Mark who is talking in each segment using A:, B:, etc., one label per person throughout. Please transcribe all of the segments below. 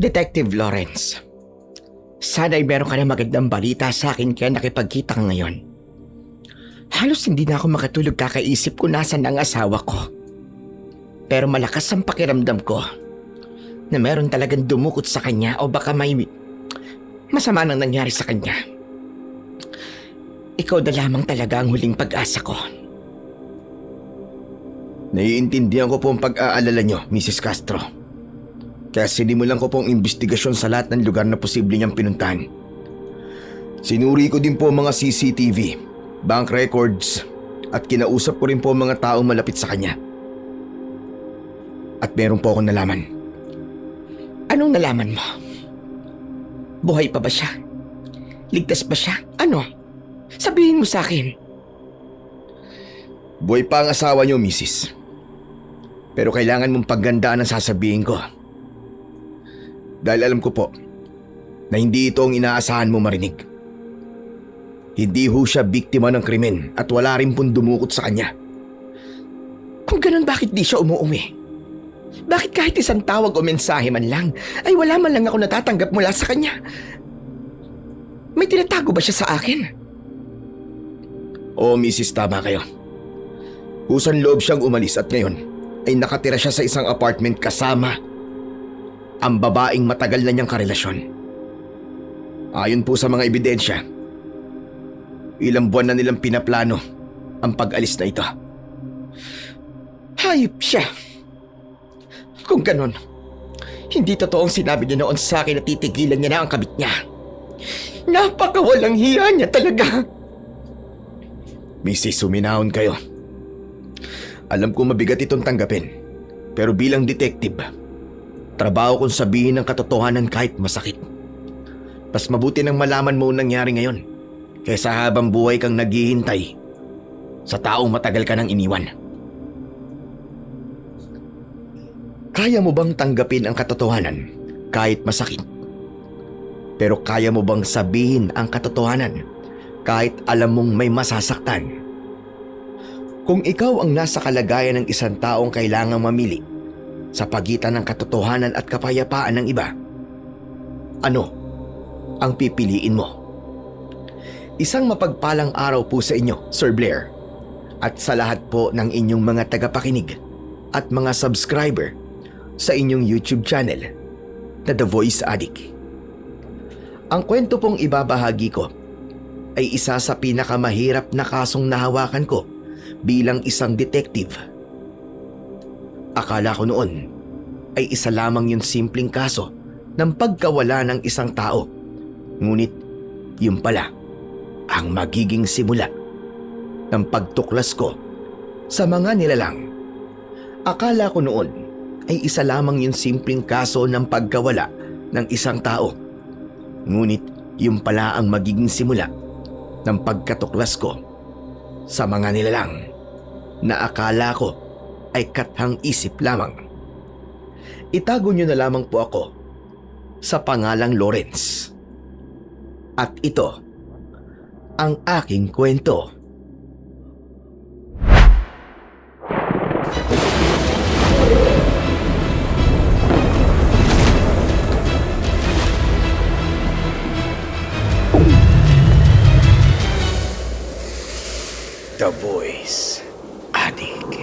A: Detective Lawrence, sana'y meron ka na magandang balita sa akin kaya nakipagkita ka ngayon. Halos hindi na ako makatulog kakaisip kung nasan ang asawa ko. Pero malakas ang pakiramdam ko na meron talagang dumukot sa kanya o baka may masama nang nangyari sa kanya. Ikaw na lamang talaga ang huling pag-asa ko.
B: Naiintindihan ko po ang pag-aalala nyo, Mrs. Castro. Kaya sinimulan ko pong investigasyon sa lahat ng lugar na posible niyang pinuntahan. Sinuri ko din po ang mga CCTV, bank records, at kinausap ko rin po ang mga taong malapit sa kanya. At meron po akong nalaman.
A: Anong nalaman mo? Buhay pa ba siya? Ligtas ba siya? Ano? Sabihin mo sa akin.
B: Buhay pa ang asawa niyo, Mrs. Pero kailangan mong paggandaan ang sasabihin ko. Dahil alam ko po na hindi ito ang inaasahan mo marinig. Hindi ho siya biktima ng krimen at wala rin pong dumukot sa kanya.
A: Kung ganun, bakit di siya umuwi? Bakit kahit isang tawag o mensahe man lang ay wala man lang ako natatanggap mula sa kanya? May tinatago ba siya sa akin?
B: Oo, Mrs. Tama kayo. Kusan loob siyang umalis at ngayon ay nakatira siya sa isang apartment kasama ang babaeng matagal na niyang karelasyon. Ayon po sa mga ebidensya, ilang buwan na nilang pinaplano ang pag-alis na ito.
A: Hayop siya. Kung ganun, hindi totoong sinabi niya noon sa akin na titigilan niya na ang kabit niya. Napakawalang hiya niya talaga.
B: Mrs. Suminahon kayo. Alam ko mabigat itong tanggapin, pero bilang detective, trabaho kong sabihin ang katotohanan kahit masakit. Mas mabuti nang malaman mo ang nangyari ngayon kaysa habang buhay kang naghihintay sa taong matagal ka nang iniwan. Kaya mo bang tanggapin ang katotohanan kahit masakit? Pero kaya mo bang sabihin ang katotohanan kahit alam mong may masasaktan? Kung ikaw ang nasa kalagayan ng isang taong kailangang mamili sa pagitan ng katotohanan at kapayapaan ng iba, ano ang pipiliin mo? Isang mapagpalang araw po sa inyo, Sir Blair, at sa lahat po ng inyong mga tagapakinig at mga subscriber sa inyong YouTube channel na The Voice Addict. Ang kwento pong ibabahagi ko ay isa sa pinakamahirap na kasong nahawakan ko bilang isang detective. Akala ko noon ay isa lamang yung simpleng kaso ng pagkawala ng isang tao. Ngunit yun pala ang magiging simula ng pagtuklas ko sa mga nilalang. Akala ko noon ay isa lamang yung simpleng kaso ng pagkawala ng isang tao. Ngunit yun pala ang magiging simula ng pagkatuklas ko sa mga nilalang na akala ko ay kathang isip lamang. Itago niyo na lamang po ako sa pangalang Lawrence. At ito ang aking kwento. The Voice Addict.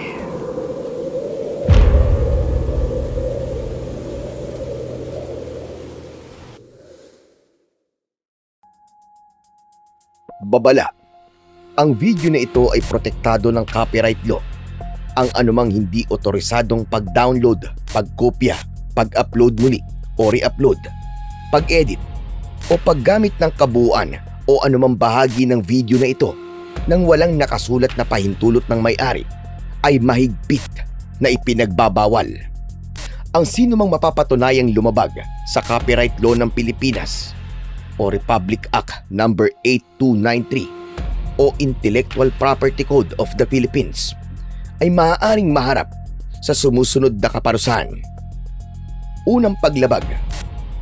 B: Babala. Ang video na ito ay protektado ng copyright law. Ang anumang hindi otorisadong pag-download, pagkopya, pag-upload muli o re-upload, pag-edit o paggamit ng kabuuan o anumang bahagi ng video na ito nang walang nakasulat na pahintulot ng may-ari ay mahigpit na ipinagbabawal. Ang sinumang mapapatunayang lumabag sa copyright law ng Pilipinas o Republic Act No. 8293 o Intellectual Property Code of the Philippines ay maaaring maharap sa sumusunod na kaparusahan. Unang paglabag,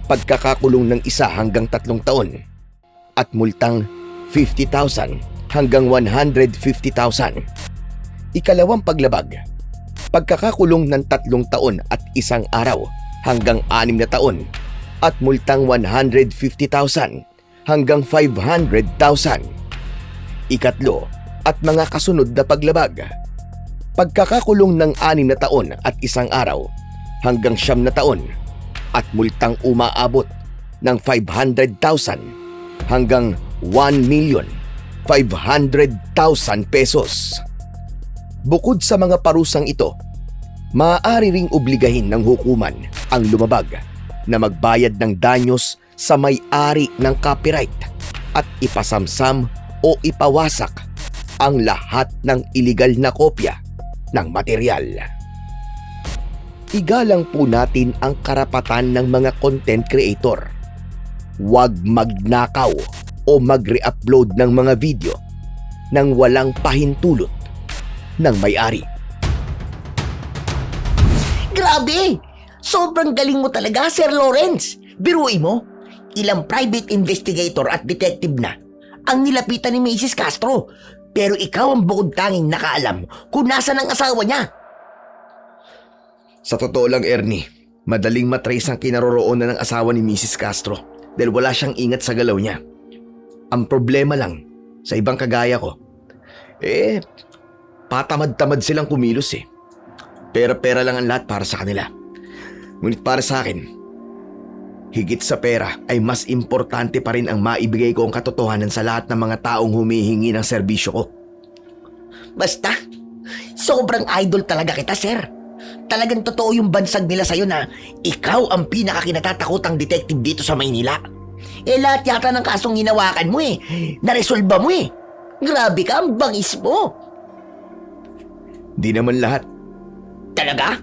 B: pagkakakulong ng 1 hanggang 3 taon at multang 50,000 hanggang 150,000. Ikalawang paglabag, pagkakakulong ng 3 taon at 1 araw hanggang 6 na taon at multang 150,000 hanggang 500,000. Ikatlo at mga kasunod na paglabag. Pagkakakulong ng 6 na taon at 1 araw hanggang 9 na taon at multang umaabot ng 500,000 hanggang 1,500,000 pesos. Bukod sa mga parusang ito, maaari ring obligahin ng hukuman ang lumabag na magbayad ng danyos sa may-ari ng copyright at ipasamsam o ipawasak ang lahat ng iligal na kopya ng material. Igalang po natin ang karapatan ng mga content creator. Huwag magnakaw o mag-re-upload ng mga video nang walang pahintulot ng may-ari.
A: Grabe! Sobrang galing mo talaga, Sir Lawrence. Biruin mo, ilang private investigator at detective na ang nilapitan ni Mrs. Castro. Pero ikaw ang bukod tanging nakaalam kung nasan ang asawa niya.
B: Sa totoo lang, Ernie, madaling matrace ang kinaroroonan ng asawa ni Mrs. Castro dahil wala siyang ingat sa galaw niya. Ang problema lang, sa ibang kagaya ko, patamad-tamad silang kumilos eh. Pera-pera lang ang lahat para sa kanila. Ngunit para sa akin, higit sa pera ay mas importante pa rin ang maibigay ko ang katotohanan sa lahat ng mga taong humihingi ng serbisyo ko.
A: Basta, sobrang idol talaga kita, sir. Talagang totoo yung bansag nila sa'yo na ikaw ang pinakakinatatakutang detective dito sa Maynila. Lahat yata ng kasong hinawakan mo naresolba mo Grabe ka, ang bangis mo.
B: Di naman lahat.
A: Talaga?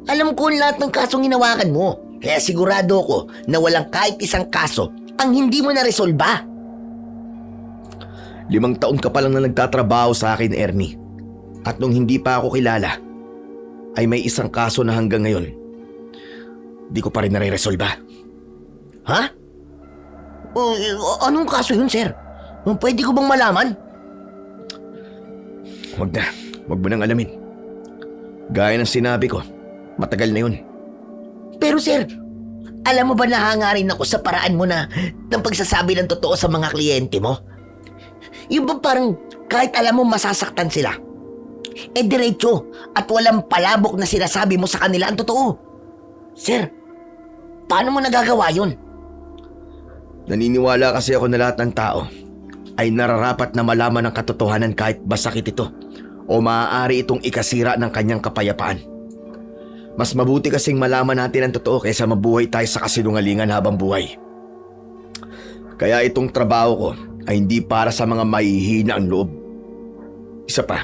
A: Alam ko ang lahat ng kasong hinawakan mo. Kaya sigurado ko na walang kahit isang kaso ang hindi mo naresolba.
B: 5 taon ka pa lang na nagtatrabaho sa akin, Ernie. At nung hindi pa ako kilala, ay may isang kaso na hanggang ngayon, di ko pa rin nare-resolba.
A: Ha? Anong kaso yun, sir? Pwede ko bang malaman?
B: Wag mo nang alamin. Gaya ng sinabi ko, matagal na yun.
A: Pero sir, alam mo ba nahangarin ako sa paraan mo na ng pagsasabi ng totoo sa mga kliyente mo? Yung ba parang kahit alam mo masasaktan sila, diretso at walang palabok na sinasabi mo sa kanila ang totoo. Sir, paano mo nagagawa yun?
B: Naniniwala kasi ako na lahat ng tao ay nararapat na malaman ang katotohanan kahit masakit ito o maaari itong ikasira ng kanyang kapayapaan. Mas mabuti kasing malaman natin ang totoo kaysa mabuhay tayo sa kasinungalingan habang buhay. Kaya itong trabaho ko ay hindi para sa mga mahihina ang loob. Isa pa,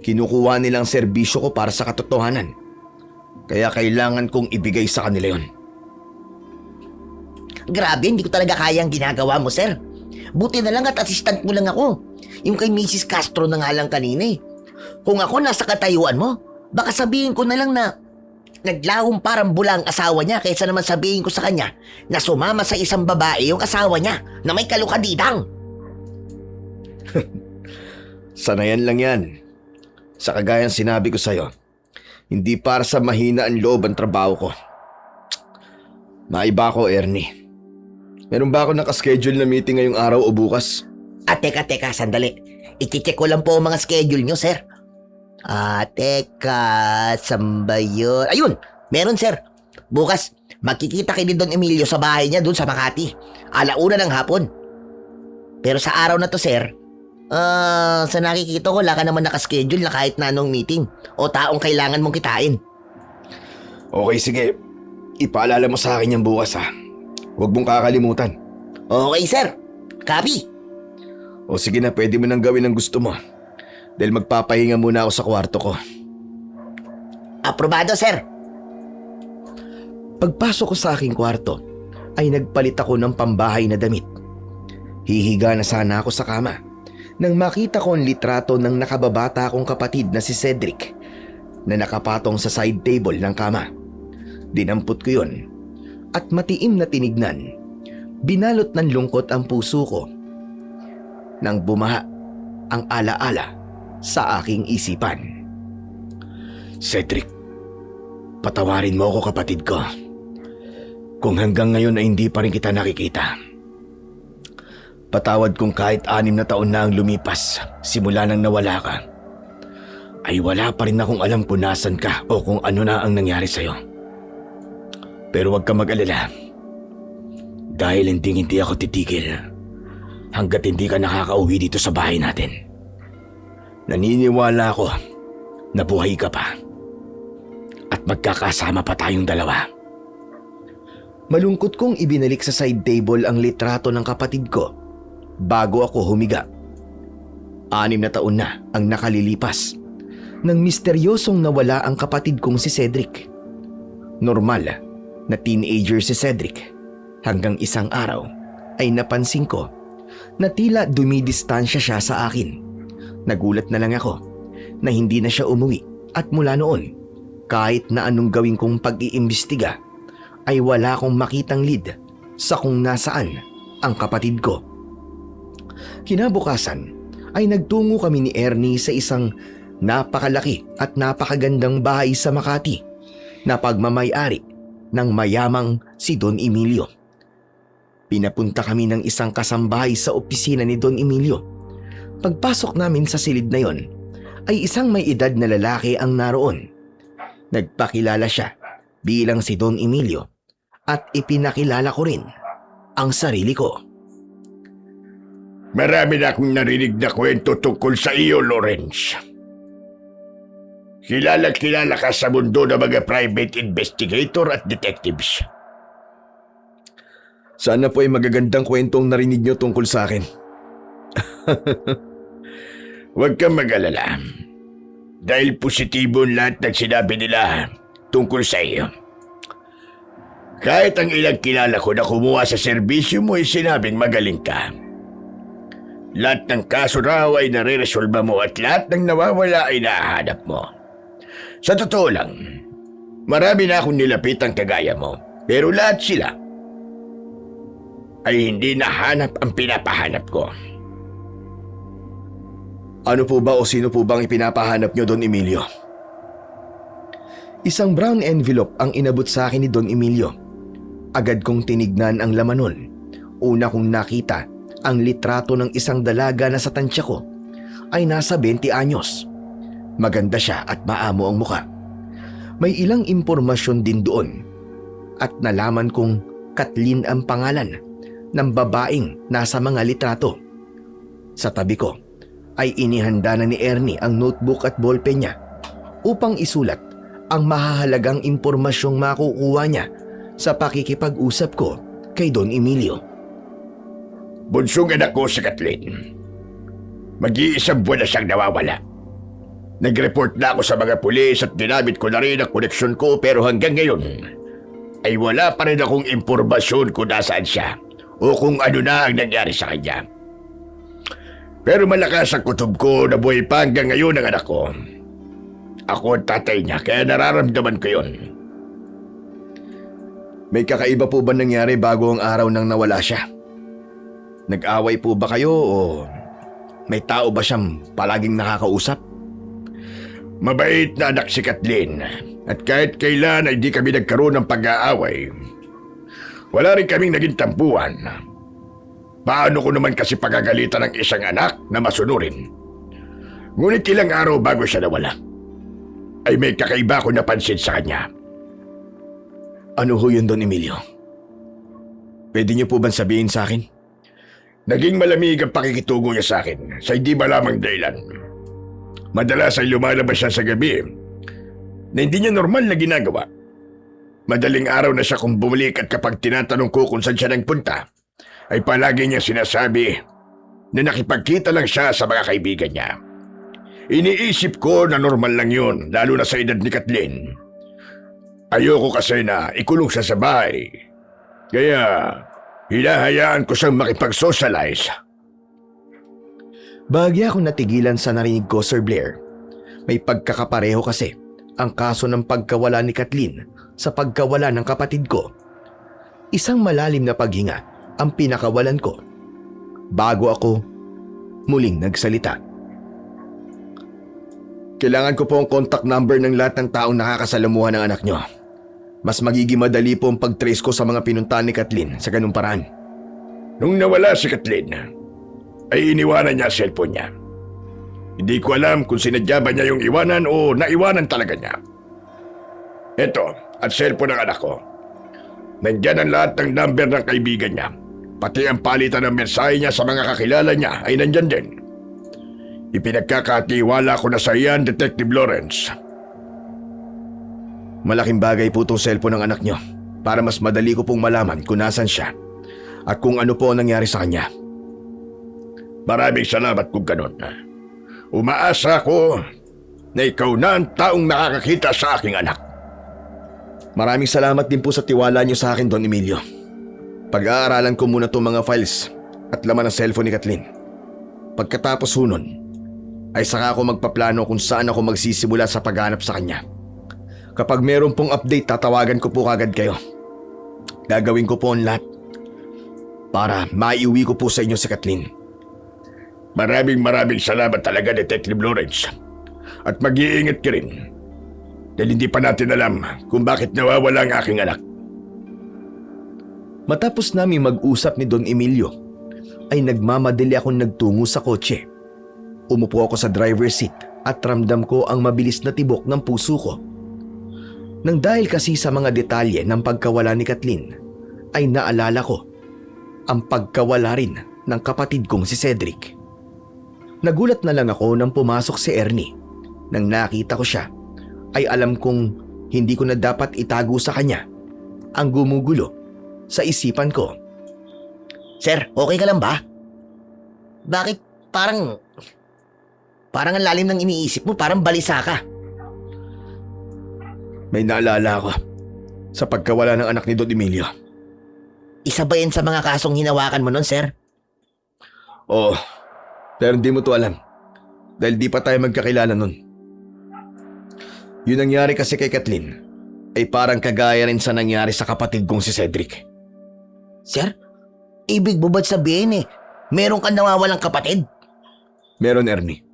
B: kinukuha nilang serbisyo ko para sa katotohanan. Kaya kailangan kong ibigay sa kanila yon.
A: Grabe, hindi ko talaga kaya ang ginagawa mo, sir. Buti na lang at assistant mo lang ako. Yung kay Mrs. Castro na nga lang kanina Kung ako nasa katayuan mo, baka sabihin ko na lang na naglahong parang bula ang asawa niya kaysa naman sabihin ko sa kanya na sumama sa isang babae yung asawa niya na may kalukadidang.
B: Sanayan lang yan. Sa kagayang sinabi ko sa'yo, hindi para sa mahina ang loob ang trabaho ko. Maiba ko, Ernie. Meron ba ako nakaschedule na meeting ngayong araw o bukas?
A: Teka, sandali. I-check ko lang po ang mga schedule nyo, sir. Teka, saan ba yun? Ayun, meron, sir. Bukas, magkikita kay Don Emilio sa bahay niya doon sa Makati. 1:00 ng hapon. Pero sa araw na to, sir, sa nakikita ko, wala ka naman nakaschedule na kahit na anong meeting o taong kailangan mong kitain.
B: Okay, sige. Ipaalala mo sa akin yan bukas ha. Huwag mong kakalimutan.
A: Okay, sir. Copy.
B: O sige na, pwede mo nang gawin ang gusto mo. Dahil magpapahinga muna ako sa kwarto ko.
A: Aprobado, sir.
B: Pagpasok ko sa aking kwarto, ay nagpalit ako ng pambahay na damit. Hihiga na sana ako sa kama nang makita ko ang litrato ng nakababata kong kapatid na si Cedric na nakapatong sa side table ng kama. Dinampot ko yun at matiim na tinignan. Binalot ng lungkot ang puso ko nang bumaha ang alaala sa aking isipan. Cedric, patawarin mo ako kapatid ko. kung hanggang ngayon ay hindi pa rin kita nakikita. Patawad kung kahit 6 na taon na ang lumipas simula nang nawala ka, ay wala pa rin akong alam kung nasan ka o kung ano na ang nangyari sa'yo. Pero huwag ka mag-alala. Dahil hindi ako titigil hanggat hindi ka nakakauwi dito sa bahay natin. Naniniwala ako na buhay ka pa at magkakasama pa tayong dalawa. Malungkot kong ibinalik sa side table ang litrato ng kapatid ko bago ako humiga. 6 na taon na ang nakalilipas nang misteryosong nawala ang kapatid kong si Cedric. Normal na teenager si Cedric hanggang isang araw ay napansin ko na tila dumidistansya siya sa akin. Nagulat na lang ako na hindi na siya umuwi at mula noon kahit na anong gawin kong pag-iimbestiga ay wala akong makitang lead sa kung nasaan ang kapatid ko. Kinabukasan ay nagtungo kami ni Ernie sa isang napakalaki at napakagandang bahay sa Makati na pagmamay-ari ng mayamang si Don Emilio. Pinapunta kami ng isang kasambahay sa opisina ni Don Emilio. Pagpasok namin sa silid na yon ay isang may edad na lalaki ang naroon. Nagpakilala siya bilang si Don Emilio at ipinakilala ko rin ang sarili ko.
C: Marami na akong narinig na kwento tungkol sa iyo, Lawrence. Kilala ka sa mundo ng mga private investigator at detectives.
B: Sana po ay magagandang kwentong narinig niyo tungkol sa akin.
C: Huwag kang mag-alala. Dahil positibo ang lahat ng sinabi nila tungkol sa iyo. Kahit ang ilang kilala ko na kumuha sa serbisyo mo ay sinabing magaling ka. Lahat ng kaso raw ay nare-resolba mo at lahat ng nawawala ay nahahanap mo. Sa totoo lang, marami na akong nilapitang kagaya mo, pero lahat sila ay hindi nahanap ang pinapahanap ko.
B: Ano po ba o sino po bang ipinapahanap niyo, Don Emilio? Isang brown envelope ang inabot sa akin ni Don Emilio. Agad kong tinignan ang laman nun. Una kong nakita ang litrato ng isang dalaga na sa tansya ko ay nasa 20 anyos. Maganda siya at maamo ang muka. May ilang impormasyon din doon at nalaman kong Kathleen ang pangalan ng babaeng nasa mga litrato. Sa tabi ko ay inihanda na ni Ernie ang notebook at ballpen niya upang isulat ang mahahalagang impormasyong makukuha niya sa pakikipag-usap ko kay Don Emilio.
C: Bunsong anak ko si Kathleen. Mag-iisang buwan na siyang nawawala. Nag-report na ako sa mga pulis at ginamit ko na rin ang koneksyon ko pero hanggang ngayon ay wala pa rin akong impormasyon kung nasaan siya o kung ano na ang nangyari sa kanya. Pero malakas ang kutob ko na buhay pa hanggang ngayon ang anak ko. Ako ang tatay niya kaya nararamdaman ko yun.
B: May kakaiba po ba nangyari bago ang araw nang nawala siya? Nag-away po ba kayo o may tao ba siyang palaging nakakausap?
C: Mabait na anak si Kathleen at kahit kailan ay di kami nagkaroon ng pag-aaway. Wala rin kaming naging tampuhan. Paano ko naman kasi pagagalitan ng isang anak na masunurin? Ngunit ilang araw bago siya nawala, ay may kakaiba ko napansin sa kanya.
B: Ano ho yun, Don Emilio? Pwede niyo po bang sabihin sa akin?
C: Naging malamig ang pakikitungo niya sa akin sa hindi malamang dahilan. Madalas ay lumalabas siya sa gabi na hindi niya normal na ginagawa. Madaling araw na siya kung bumalik at kapag tinatanong ko kung saan siya nagpunta, ay palagi niya sinasabi na nakipagkita lang siya sa mga kaibigan niya. Iniisip ko na normal lang yun, lalo na sa edad ni Kathleen. Ayoko kasi na ikulong siya sa bahay. Kaya hinahayaan ko siyang makipag-socialize.
B: Bahagya akong natigilan sa narinig ko, Sir Blair. May pagkakapareho kasi ang kaso ng pagkawala ni Kathleen sa pagkawala ng kapatid ko. Isang malalim na paghinga ang pinakawalan ko bago ako muling nagsalita. Kailangan ko po ang contact number ng lahat ng taong nakakasalamuhan ng anak nyo. Mas magiging madali po ang pag-trace ko sa mga pinuntahan ni Kathleen sa ganung paraan.
C: Nung nawala si Kathleen, ay iniwanan niya ang cellphone niya. Hindi ko alam kung sinadya ba niya yung iwanan o naiwanan talaga niya. Ito, at cellphone ng anak ko. Nandyan ang lahat ng number ng kaibigan niya. Pati ang palitan ng mensahe niya sa mga kakilala niya ay nandyan din. Ipinagkakatiwala ko na sa iyan, Detective Lawrence.
B: Malaking bagay po itong cellphone ng anak nyo para mas madali ko pong malaman kung nasan siya at kung ano po ang nangyari sa kanya.
C: Maraming salamat kung ganun. Umaasa ko na ikaw na ang taong nakakakita sa aking anak.
B: Maraming salamat din po sa tiwala nyo sa akin, Don Emilio. Pag-aaralan ko muna itong mga files at laman ng cellphone ni Kathleen. Pagkatapos hunon, ay saka ako magpaplano kung saan ako magsisimula sa paghanap sa kanya. Kapag meron pong update, tatawagan ko po kagad kayo. Gagawin ko po ang lahat para maiuwi ko po sa inyo si Kathleen.
C: Maraming salamat talaga, Detective Lawrence. At mag-iingat ka rin. Dahil hindi pa natin alam kung bakit nawawala ang aking anak.
B: Matapos namin mag-usap ni Don Emilio, ay nagmamadali akong nagtungo sa kotse. Umupo ako sa driver's seat at ramdam ko ang mabilis na tibok ng puso ko. Nang dahil kasi sa mga detalye ng pagkawala ni Kathleen, ay naalala ko ang pagkawala rin ng kapatid kong si Cedric. Nagulat na lang ako nang pumasok si Ernie. Nang nakita ko siya, ay alam kong hindi ko na dapat itago sa kanya ang gumugulo sa isipan ko.
A: Sir, okay ka lang ba? Bakit parang ang lalim ng iniisip mo, parang balisa ka.
B: May naalala ako sa pagkawala ng anak ni Don Emilio.
A: Isa ba yan sa mga kasong hinawakan mo nun, sir?
B: Oo, pero hindi mo to alam dahil di pa tayo magkakilala nun. Yung nangyari kasi kay Kathleen ay parang kagaya rin sa nangyari sa kapatid kong si Cedric.
A: Sir, ibig mo ba't sabihin meron kang nawawalang kapatid?
B: Meron, Ernie.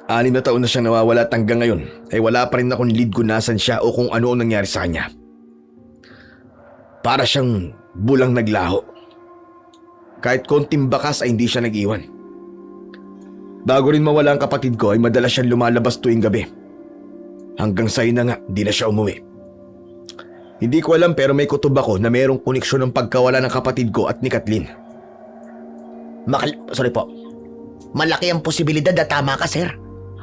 B: 6 na taon na siyang nawawala at hanggang ngayon ay wala pa rin akong lead kung nasan siya o kung ano ang nangyari sa kanya. Para siyang bulang naglaho. Kahit konting bakas ay hindi siya nag-iwan. Bago rin mawala ang kapatid ko ay madalas siyang lumalabas tuwing gabi. Hanggang sa na nga, di na siya umuwi. Hindi ko alam pero may kutob ako na mayroong koneksyon ng pagkawala ng kapatid ko at ni Kathleen.
A: Sorry po. Malaki ang posibilidad na tama ka, sir.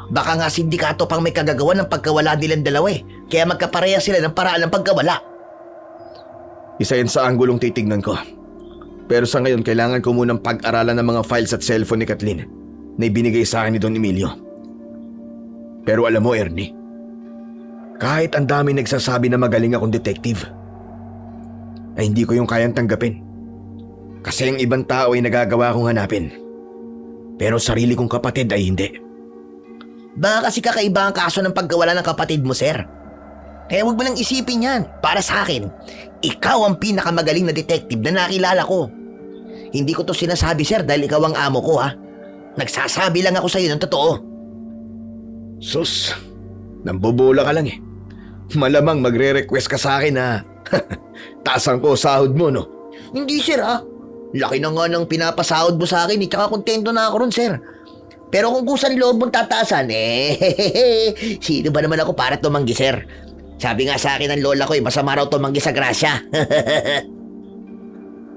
A: Baka nga sindikato pang may kagagawa ng pagkawala nilang dalawa kaya magkapareha sila ng paraan ng pagkawala.
B: Isa yan sa anggulong titignan ko. Pero sa ngayon kailangan ko munang pag-aralan ng mga files at cellphone ni Kathleen na ibinigay sa akin ni Don Emilio. Pero alam mo, Ernie, kahit ang dami nagsasabi na magaling akong detective, ay hindi ko yung kayang tanggapin. Kasi ang ibang tao ay nagagawa kong hanapin. Pero sarili kong kapatid ay hindi.
A: Baka kasi kakaiba ang kaso ng pagkawala ng kapatid mo, sir. Kaya huwag mo nang isipin yan. Para sa akin, ikaw ang pinakamagaling na detective na nakilala ko. Hindi ko to sinasabi, sir, dahil ikaw ang amo ko, ha. Nagsasabi lang ako sa iyo ng totoo.
B: Sus, nambobola ka lang eh. Malamang magre-request ka sa akin na taasan ko sahod mo, no?
A: Hindi, sir, ha. Laki na nga ng pinapasahod mo sa akin, tsaka kontento na ako ron, sir. Pero kung kusan loob mong tataasan, sino ba naman ako para tumanggi, sir? Sabi nga sa akin ng lola ko, masama raw tumanggi sa grasya.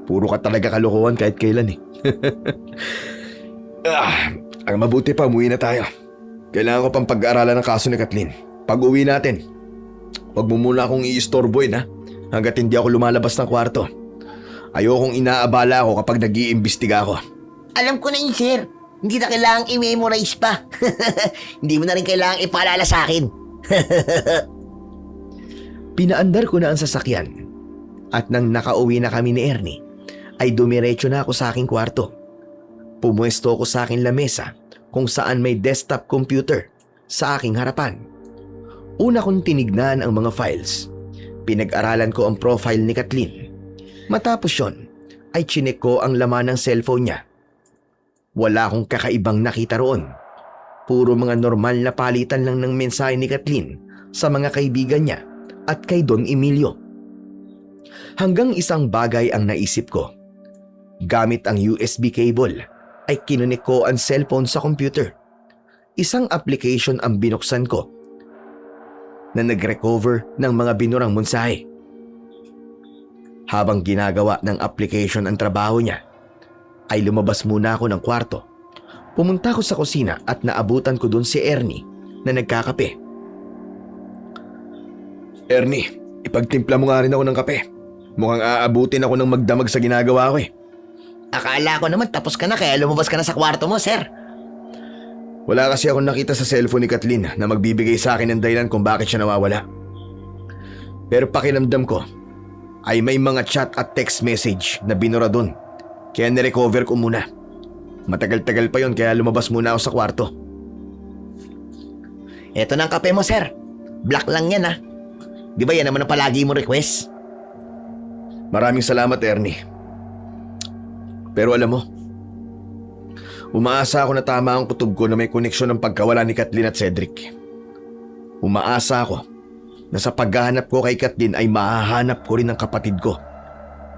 B: Puro ka talaga kalokohan kahit kailan eh. Ang mabuti pa, umuwi na tayo. Kailangan ko pang pag-aaralan ng kaso ni Kathleen. Pag uwi natin, huwag mo muna akong i-istorbohin, ha? Hanggat hindi ako lumalabas ng kwarto. Ayokong inaabala ako kapag nag-iimbestiga ako.
A: Alam ko na yun, sir. Hindi na kailangang i-memorize pa. Hindi mo na rin kailangang ipaalala sa akin.
B: Pinaandar ko na ang sasakyan. At nang nakauwi na kami ni Ernie, ay dumiretso na ako sa aking kwarto. Pumuesto ako sa aking lamesa kung saan may desktop computer sa aking harapan. Una kong tinignan ang mga files. Pinag-aralan ko ang profile ni Kathleen. Matapos yon, ay chinek ko ang laman ng cellphone niya. Wala akong kakaibang nakita roon. Puro mga normal na palitan lang ng mensahe ni Kathleen sa mga kaibigan niya at kay Don Emilio. Hanggang isang bagay ang naisip ko. Gamit ang USB cable ay kinunik ko ang cellphone sa computer. Isang application ang binuksan ko na nag-recover ng mga binurang mensahe. Habang ginagawa ng application ang trabaho niya, ay lumabas muna ako ng kwarto. Pumunta ko sa kusina at naabutan ko dun si Ernie na nagkakape.
C: Ernie, ipagtimpla mo nga rin ako ng kape. Mukhang aabutin ako ng magdamag sa ginagawa ko eh.
A: Akala ko naman tapos ka na kaya lumabas ka na sa kwarto mo, sir.
C: Wala kasi akong nakita sa cellphone ni Kathleen na magbibigay sa akin ng dahilan kung bakit siya nawawala. Pero pakiramdam ko ay may mga chat at text message na binura dun. Kaya nirecover ko muna. Matagal-tagal pa yon kaya lumabas muna ako sa kwarto.
A: Eto na ang kape mo, sir. Black lang yan, ha. Di ba yan naman ang palagi mo request?
C: Maraming salamat, Ernie. Pero alam mo, umaasa ako na tama ang kutob ko na may koneksyon ng pagkawala ni Kathleen at Cedric. Umaasa ako na sa paghahanap ko kay Kathleen ay mahahanap ko rin ang kapatid ko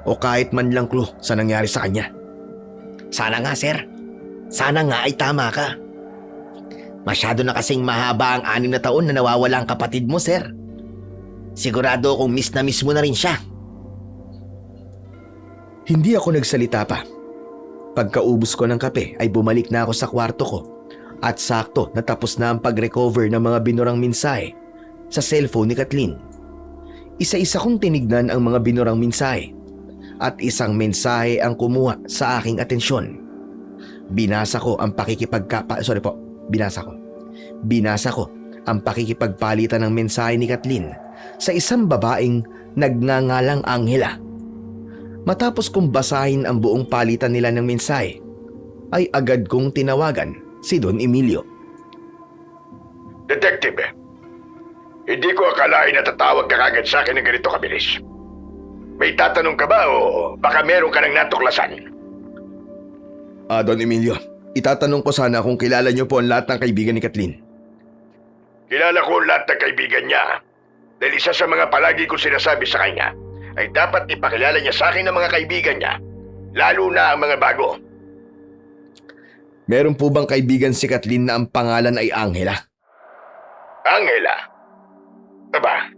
C: o kahit man lang clue sa nangyari sa kanya.
A: Sana nga, sir. Sana nga ay tama ka. Masyado na kasing mahaba ang 6 na taon na nawawala ang kapatid mo, sir. Sigurado kung miss na miss mo na rin siya.
B: Hindi ako nagsalita pa. Pagkaubos ko ng kape ay bumalik na ako sa kwarto ko at sakto natapos na ang pag-recover ng mga binurang mensahe sa cellphone ni Kathleen. Isa-isa kong tinignan ang mga binurang mensahe at isang mensahe ang kumuha sa aking atensyon. Binasa ko ang pakikipagpalitan ng mensahe ni Kathleen sa isang babaeng nagngangalang Angela. Matapos kong basahin ang buong palitan nila ng mensahe, ay agad kong tinawagan si Don Emilio.
C: Detective, hindi ko akalain na tatawag ka kagad sa akin ng ganito kabilis. May tatanong ka ba o baka meron ka nang natuklasan?
B: Don Emilio, itatanong ko sana kung kilala niyo po ang lahat ng kaibigan ni Kathleen.
C: Kilala ko ang lahat ng kaibigan niya dahil isa sa mga palagi kong sinasabi sa kanya ay dapat ipakilala niya sa akin ng mga kaibigan niya, lalo na ang mga bago.
B: Meron po bang kaibigan si Kathleen na ang pangalan ay Angela?
C: Angela? Aba,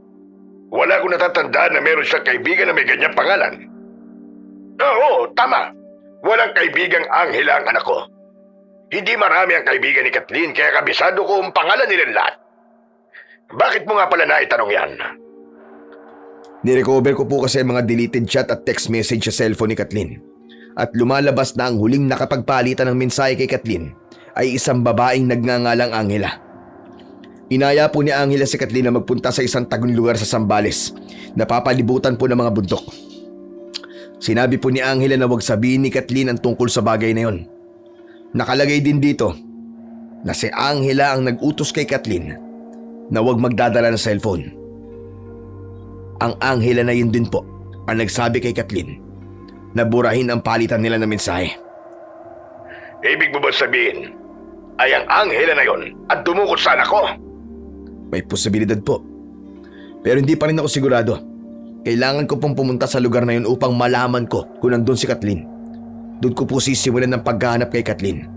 C: wala akong natatandaan na meron siyang kaibigan na may ganyang pangalan. Oo, tama. Walang kaibigang Angela ang anak ko. Hindi marami ang kaibigan ni Kathleen kaya kabisado ko ang pangalan nilang lahat. Bakit mo nga pala naitanong yan?
B: Nirecover ko po kasi ang mga deleted chat at text message sa cellphone ni Kathleen. At lumalabas na ang huling nakapagpalitan ng mensahe kay Kathleen ay isang babaeng nagngangalang Angela. Inaya po ni Angela si Kathleen na magpunta sa isang tagong lugar sa Zambales na papalibutan po ng mga bundok. Sinabi po ni Angela na huwag sabihin ni Kathleen ang tungkol sa bagay na yon. Nakalagay din dito na si Angela ang nag-utos kay Kathleen na huwag magdadala ng cellphone. Ang Angela na yun din po ang nagsabi kay Kathleen na burahin ang palitan nila ng mensahe.
C: Ibig mo ba sabihin ay ang Angela na yon at dumukot sa anak ko?
B: May posibilidad po. Pero hindi pa rin ako sigurado. Kailangan ko pong pumunta sa lugar na yun upang malaman ko kung nandun si Kathleen. Doon ko po sisimulan ng paghahanap kay Kathleen.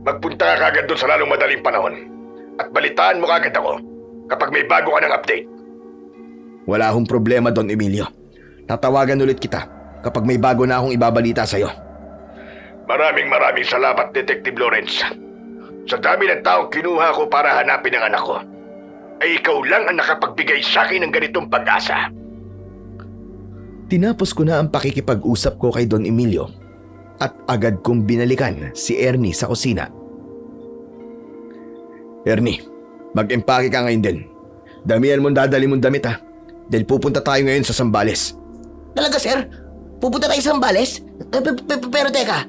C: Magpunta ka kagad doon sa lalong madaling panahon at balitaan mo kagad ako kapag may bago ka ng update.
B: Wala akong problema, Don Emilio. Tatawagan ulit kita kapag may bago na akong ibabalita sa'yo.
C: Maraming salamat, Detective Lawrence. Sa dami ng taong kinuha ko para hanapin ang anak ko, ay ikaw lang ang nakapagbigay sa akin ng ganitong pag-asa.
B: Tinapos ko na ang pakikipag-usap ko kay Don Emilio at agad kong binalikan si Ernie sa kusina.
C: Ernie, mag-empake ka ngayon din. Damihan mong dadali mong damit ha. Dahil pupunta tayo ngayon sa Zambales.
A: Talaga, sir? Pupunta tayo sa Zambales? Pero teka,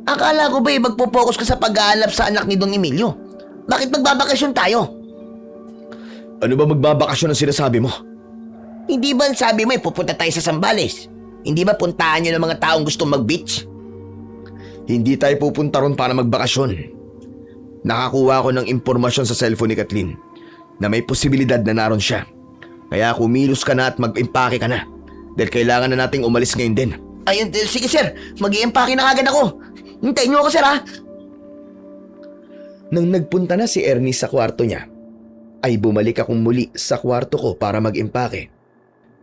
A: akala ko ba magpo-focus ka sa pag-aalap sa anak ni Don Emilio? Bakit magbabakasyon tayo?
C: Ano ba magbabakasyon ang sinasabi mo?
A: Hindi ba sabi mo pupunta tayo sa Zambales? Hindi ba puntahan nyo ng mga taong gustong mag-beach?
C: Hindi tayo pupunta ron para magbakasyon. Nakakuha ko ng impormasyon sa cellphone ni Kathleen na may posibilidad na naroon siya.
B: Kaya kumilos ka na at mag-impake ka na. Dahil kailangan na nating umalis ngayon din.
A: Ayun, sige sir, mag-i-empake na agad ako. Hintayin niyo ako sir ha.
B: Nang nagpunta na si Ernie sa kwarto niya, ay bumalik akong muli sa kwarto ko para mag-impake.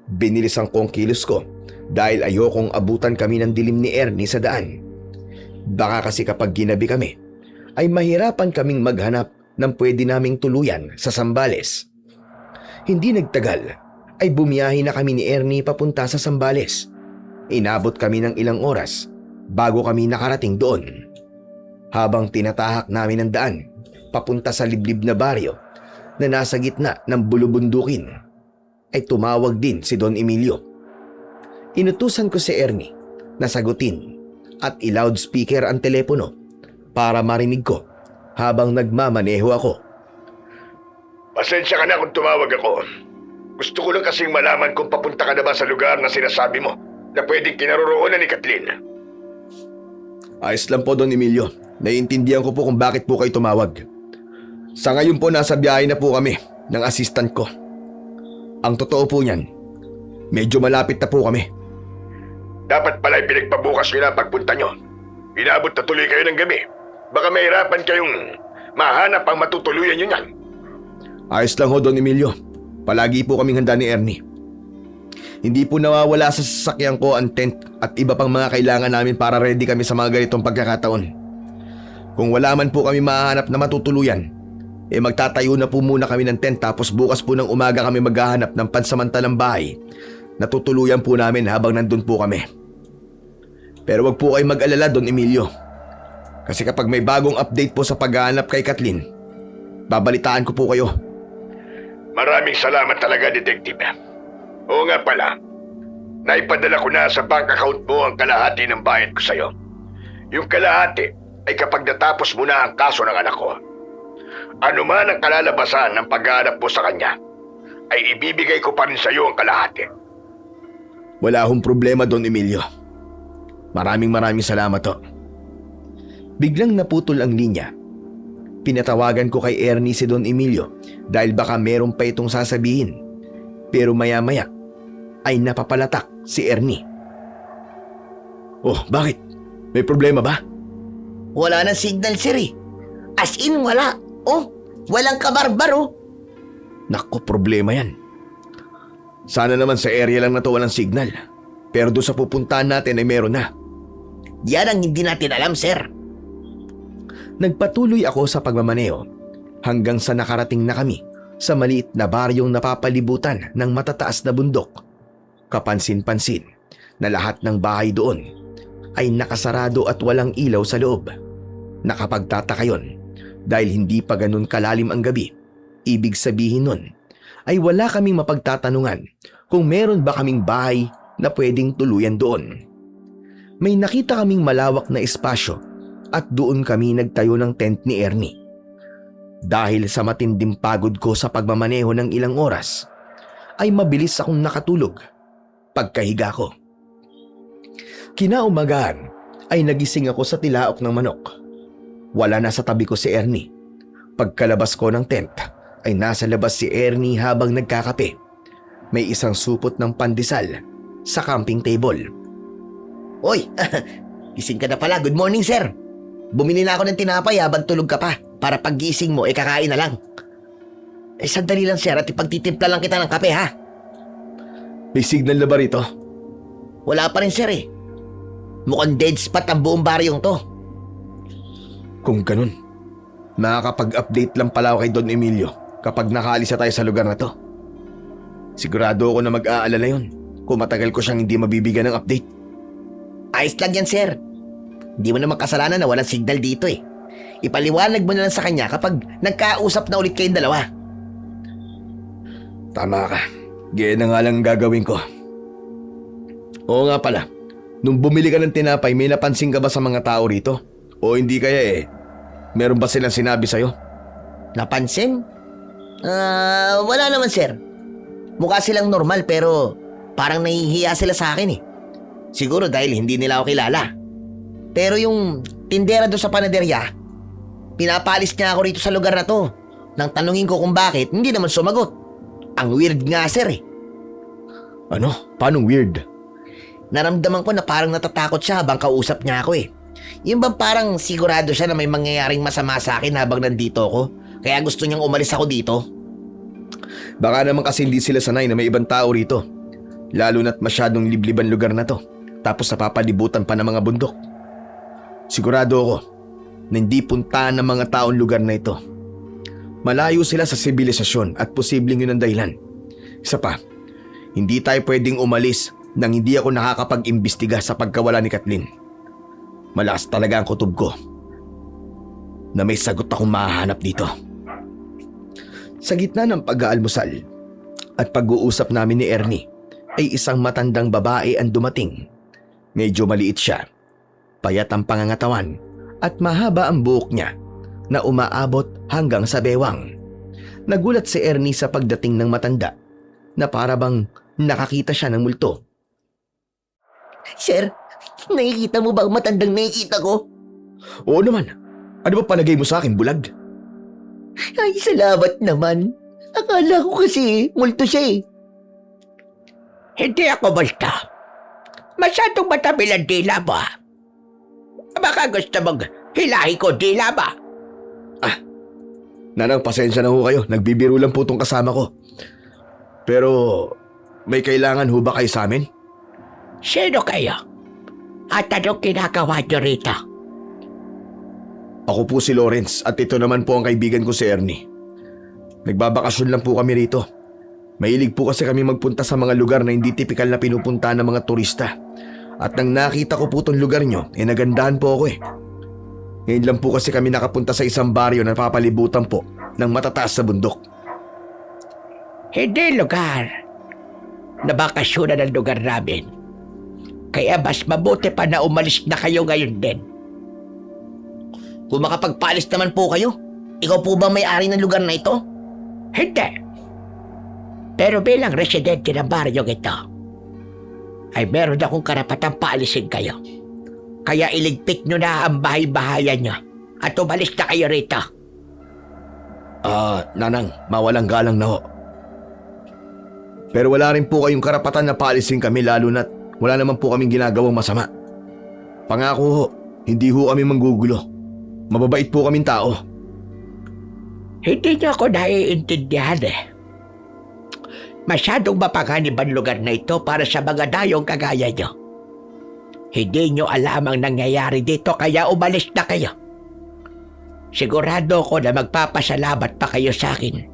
B: Binilisan ko ang kilos ko dahil ayokong abutan kami ng dilim ni Ernie sa daan. Baka kasi kapag ginabi kami, ay mahirapan kaming maghanap ng pwede naming tuluyan sa Sambales. Hindi nagtagal, ay bumiyahe na kami ni Ernie papunta sa Sambales. Inabot kami ng ilang oras bago kami nakarating doon. Habang tinatahak namin ang daan, papunta sa liblib na baryo na nasa gitna ng bulubundukin, ay tumawag din si Don Emilio. Inutusan ko si Ernie na sagutin at i-loudspeaker ang telepono para marinig ko habang nagmamaneho ako.
C: Pasensya ka na kung tumawag ako. Gusto ko lang kasing malaman kung papunta ka na ba sa lugar na sinasabi mo na pwedeng kinaroroonan ni Kathleen.
B: Ayos lang po, Don Emilio. Naiintindihan ko po kung bakit po kayo tumawag. Sa ngayon po nasa biyahe na po kami ng assistant ko. Ang totoo po niyan, medyo malapit na po kami.
C: Dapat pala pinagpabukas nyo na ang pagpunta nyo. Inabot na tuloy kayo ng gabi. Baka mahirapan kayong mahanap ang matutuluyan nyo niyan.
B: Ayos lang ho, Don Emilio. Palagi po kaming handa ni Ernie. Hindi po nawawala sa sasakyan ko ang tent at iba pang mga kailangan namin para ready kami sa mga ganitong pagkakataon. Kung wala man po kami mahanap na matutuluyan, magtatayo na po muna kami ng tent tapos bukas po ng umaga kami maghahanap ng pansamantalang bahay na tutuluyan po namin habang nandun po kami. Pero wag po kayo mag-alala, Don Emilio. Kasi kapag may bagong update po sa paghahanap kay Kathleen, babalitaan ko po kayo.
C: Maraming salamat talaga, Detective. Oo nga pala, naipadala ko na sa bank account mo ang kalahati ng bayad ko sa'yo. Yung kalahati ay kapag natapos mo na ang kaso ng anak ko. Ano man ang kalalabasan ng paghahanap mo sa kanya, ay ibibigay ko pa rin sa'yo ang kalahati.
B: Wala akong problema, Don Emilio. Maraming salamat ho. Biglang naputol ang linya. Pinatawagan ko kay Ernie si Don Emilio dahil baka meron pa itong sasabihin. Pero maya-maya ay napapalatak si Ernie. Oh, bakit? May problema ba?
A: Wala nang signal sir eh. As in wala. Oh, walang kabarbaro.
B: Naku, problema yan. Sana naman sa area lang na to walang signal. Pero doon sa pupuntahan natin ay meron na.
A: Yan ang hindi natin alam sir.
B: Nagpatuloy ako sa pagmamaneo hanggang sa nakarating na kami sa maliit na baryong napapalibutan ng matataas na bundok. Kapansin-pansin na lahat ng bahay doon ay nakasarado at walang ilaw sa loob. Nakapagtataka yun dahil hindi pa ganun kalalim ang gabi. Ibig sabihin nun ay wala kaming mapagtatanungan kung meron ba kaming bahay na pwedeng tuluyan doon. May nakita kaming malawak na espasyo at doon kami nagtayo ng tent ni Ernie. Dahil sa matinding pagod ko sa pagmamaneho ng ilang oras, ay mabilis akong nakatulog pagkahiga ko. Kinaumagahan ay nagising ako sa tilaok ng manok. Wala na sa tabi ko si Ernie. Pagkalabas ko ng tent ay nasa labas si Ernie habang nagkakape. May isang supot ng pandesal sa camping table.
A: Oy, gising ka na pala. Good morning sir. Bumili na ako ng tinapay habang tulog ka pa para paggising mo kakain na lang. Sandali lang sir at ipagtitimpla lang kita ng kape ha.
B: May signal na ba rito?
A: Wala pa rin sir eh. Mukhang dead spot ang buong baryong to.
B: Kung ganun, makakapag-update lang pala ako kay Don Emilio kapag nakaalis na tayo sa lugar na to. Sigurado ako na mag-aalala yun kung matagal ko siyang hindi mabibigyan ng update.
A: Ayos lang yan sir. Hindi mo naman kasalanan na walang signal dito eh. Ipaliwanag mo na lang sa kanya kapag nagkausap na ulit kayong dalawa.
B: Tama ka. Gaya na nga lang gagawin ko. Oo nga pala, nung bumili ka ng tinapay, may napansin ka ba sa mga tao rito? O hindi kaya meron ba silang sinabi sa'yo?
A: Napansin? Wala naman sir. Mukha silang normal pero parang nahihiya sila sa akin eh. Siguro dahil hindi nila ako kilala. Pero yung tindera doon sa panaderya, pinapalis niya ako rito sa lugar na to. Nang tanungin ko kung bakit, hindi naman sumagot.
B: Ang weird nga, sir eh.
C: Ano? Paano weird?
B: Naramdaman ko na parang natatakot siya habang kausap niya ako eh. Yung bang parang sigurado siya na may mangyayaring masama sa akin habang nandito ako, kaya gusto niyang umalis ako dito.
C: Baka naman kasi hindi sila sanay na may ibang tao rito. Lalo na't masyadong libliban lugar na to. Tapos napapalibutan pa ng mga bundok. Sigurado ako na hindi puntahan ng mga taong lugar na ito. Malayo sila sa sibilisasyon at posibleng yun ang dahilan. Isa pa, hindi tayo pwedeng umalis nang hindi ako nakakapag-imbestiga sa pagkawala ni Kathleen. Malakas talaga ang kutob ko na may sagot akong mahahanap dito. Sa gitna ng pag-aalmusal at pag-uusap namin ni Ernie ay isang matandang babae ang dumating. Medyo maliit siya, payat ang pangangatawan at mahaba ang buhok niya na umaabot hanggang sa bewang. Nagulat si Ernie sa pagdating ng matanda na para bang nakakita siya ng multo.
B: Sir, nakikita mo ba ang matandang nakikita ko?
C: Oo naman. Ano ba palagay mo sa akin, bulag?
B: Ay, salamat naman. Akala ko kasi multo siya eh.
A: Hindi ako multo. Masyadong matabil ang dila mo. Baka gusto mong hilahi ko dila mo.
C: Nanang, pasensya na ho kayo. Nagbibiro lang po tong kasama ko. Pero may kailangan ho ba kayo sa amin?
A: Sino kayo? At anong ginagawa niyo rito?
C: Ako po si Lawrence at ito naman po ang kaibigan ko si Ernie. Nagbabakasyon lang po kami rito. Mahilig po kasi kami magpunta sa mga lugar na hindi tipikal na pinupuntahan ng mga turista. At nang nakita ko po itong lugar nyo, nagandahan po ako eh. Ngayon lang po kasi kami nakapunta sa isang baryo na papalibutan po ng matataas sa bundok.
A: Hindi lugar. Nabakasyonan ang lugar namin. Kaya mas mabuti pa na umalis na kayo ngayon din.
B: Kung makapagpaalis naman po kayo, ikaw po ba may-ari ng lugar na ito?
A: Hindi. Pero bilang residente ng baryong ito, ay meron akong karapatang paalisin kayo. Kaya iligpit nyo na ang bahay-bahayan nyo at umalis na kayo rito.
C: Nanang, mawalang galang na ho. Pero wala rin po kayong karapatan na paalisin kami lalo na't wala naman po kaming ginagawang masama. Pangako ho, hindi ho kami manggugulo. Mababait po kaming tao.
A: Hindi nyo ako naiintindihan eh. Masyadong mapanganib ang lugar na ito para sa mga dayong kagaya nyo. Hindi nyo alam ang nangyayari dito kaya umalis na kayo. Sigurado ko na magpapasalamat pa kayo sa akin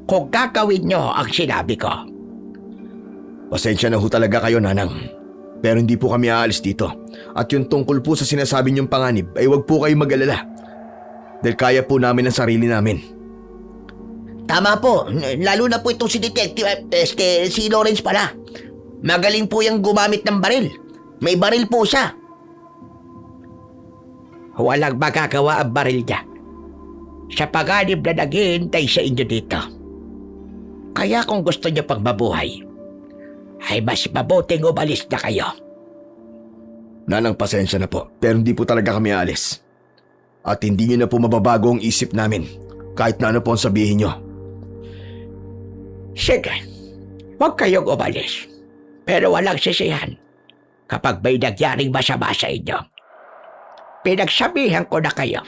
A: kung gagawin nyo ang sinabi ko.
C: Pasensya na ho talaga kayo, Nanang. Pero hindi po kami aalis dito. At yung tungkol po sa sinasabi niyong panganib ay huwag po kayo mag-alala. Dahil kaya po namin ang sarili namin.
B: Tama po, lalo na po itong si Detective, si Lawrence pala. Magaling po yung gumamit ng baril. May baril po siya.
A: Walang magagawa ang baril niya sa panganib na naghihintay sa inyo dito. Kaya kung gusto niyo pang mabuhay, ay mas mabuting umalis na kayo.
C: Nanang, pasensya na po. Pero hindi po talaga kami aalis. At hindi niyo na po mababago ang isip namin kahit na ano po ang sabihin niyo.
A: Sige, huwag kayong umalis. Pero walang sisihan kapag may nagyaring masama sa inyo. Pinagsabihan ko na kayo,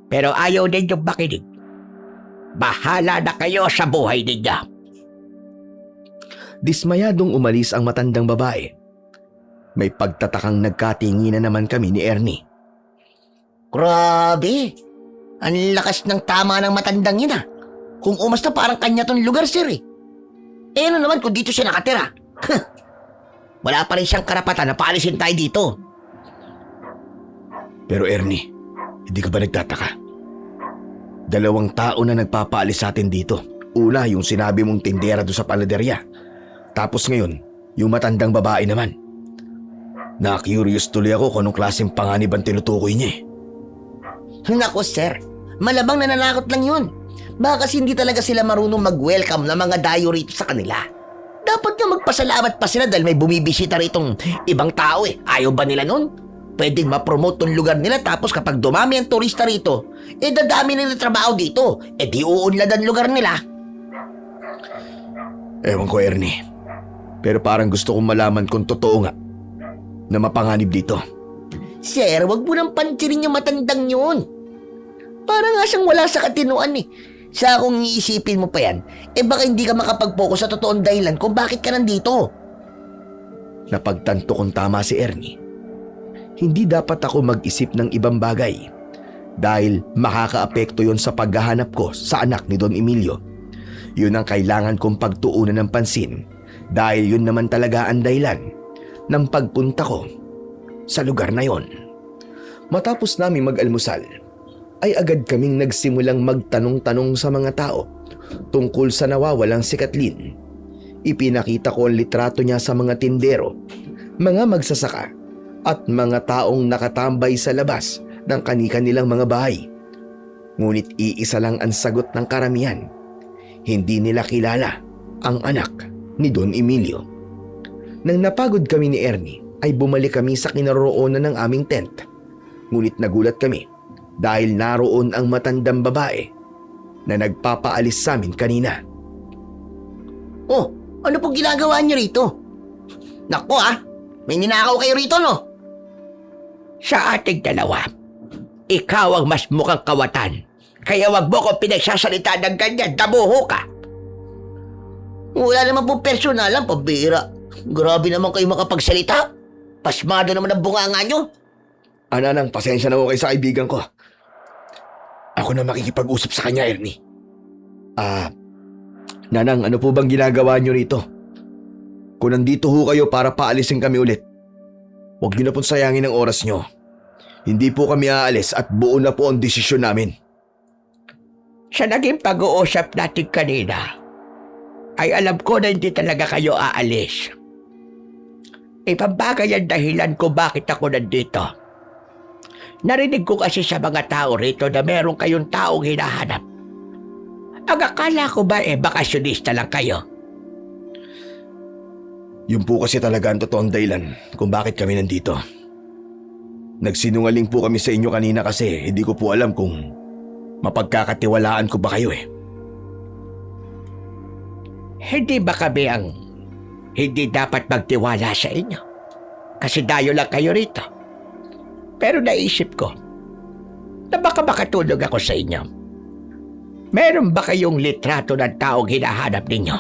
A: pero ayaw ninyong makinig. Bahala na kayo sa buhay ninyo.
C: Dismayadong umalis ang matandang babae. May pagtatakang nagkatinginan naman kami ni Ernie.
B: Grabe, ang lakas ng tama ng matandang yun ah. Kung umasta parang kanya tong lugar, sir eh. Eh ano naman kung dito siya nakatira? Wala pa rin siyang karapatan na paalisin tayo dito.
C: Pero Ernie, hindi ka ba nagtataka? 2 tao na nagpapaalis sa atin dito. Una, yung sinabi mong tindera doon sa panaderya. Tapos ngayon, yung matandang babae naman. Na-curious tuloy ako kung anong klaseng panganib ang tinutukoy niya eh.
B: Nako sir, malamang nananakot lang yun. Baka kasi hindi talaga sila marunong mag-welcome ng mga dayo rito sa kanila. Dapat nga magpasalamat pa sila dahil may bumibisita ritong ibang tao eh. Ayaw ba nila nun? Pwedeng ma-promote tong lugar nila tapos kapag dumami ang turista rito, dadami nila trabaho dito. Di uunlad ang lugar nila. Ewan ko, Ernie. Pero parang gusto kong malaman kung totoo nga na mapanganib dito.
A: Sir, wag mo nang pansinin yung matandang yun. Parang nga siyang wala sa katinuan eh. Sa kung iisipin mo pa yan, baka hindi ka makapag-focus sa totoong dahilan kung bakit ka nandito.
B: Napagtanto kong tama si Ernie. Hindi dapat ako mag-isip ng ibang bagay dahil makakaapekto yon sa paghahanap ko sa anak ni Don Emilio. Yun ang kailangan kong pagtuunan ng pansin dahil yun naman talaga ang dahilan ng pagpunta ko sa lugar na yon. Matapos namin mag-almusal, ay agad kaming nagsimulang magtanong-tanong sa mga tao tungkol sa nawawalang si Kathleen. Ipinakita ko ang litrato niya sa mga tindero, mga magsasaka at mga taong nakatambay sa labas ng kani-kanilang mga bahay. Ngunit iisa lang ang sagot ng karamihan. Hindi nila kilala ang anak ni Don Emilio. Nang napagod kami ni Ernie, ay bumalik kami sa kinaroroonan ng aming tent. Ngunit nagulat kami dahil naroon ang matandang babae na nagpapaalis sa amin kanina.
A: Oh, ano pong ginagawa niyo rito? Naku may ninakaw kayo rito no? Sa ating dalawa, ikaw ang mas mukhang kawatan. Kaya wag mo ko pinagsasalita ng ganyan, dabuho ka. Wala naman po personalan, pabira. Grabe naman kayo makapagsalita. Pasmado naman ang bunganga nyo.
B: Ananang, pasensya na ako kayo sa kaibigan ko. Ako na makikipag-usap sa kanya, Ernie. Nanang, ano po bang ginagawa niyo rito? Kung nandito ho kayo para paalisin kami ulit, huwag niyo na pong sayangin ang oras niyo. Hindi po kami aalis at buo na po ang desisyon namin.
A: Sa naging pag-uusap natin kanina, ay alam ko na hindi talaga kayo aalis. Ipambagay ang dahilan ko bakit ako nandito. Narinig ko kasi sa mga tao rito na meron kayong taong hinahanap. Ang akala ko ba bakasyonista lang kayo?
B: Yun po kasi talaga ang totoong dahilan kung bakit kami nandito. Nagsinungaling po kami sa inyo kanina kasi hindi ko po alam kung mapagkakatiwalaan ko ba kayo eh.
A: Hindi ba kami ang hindi dapat magtiwala sa inyo? Kasi dayo lang kayo rito. Pero naisip ko na baka makatulog ako sa inyo. Meron ba kayong litrato ng taong hinahanap ninyo?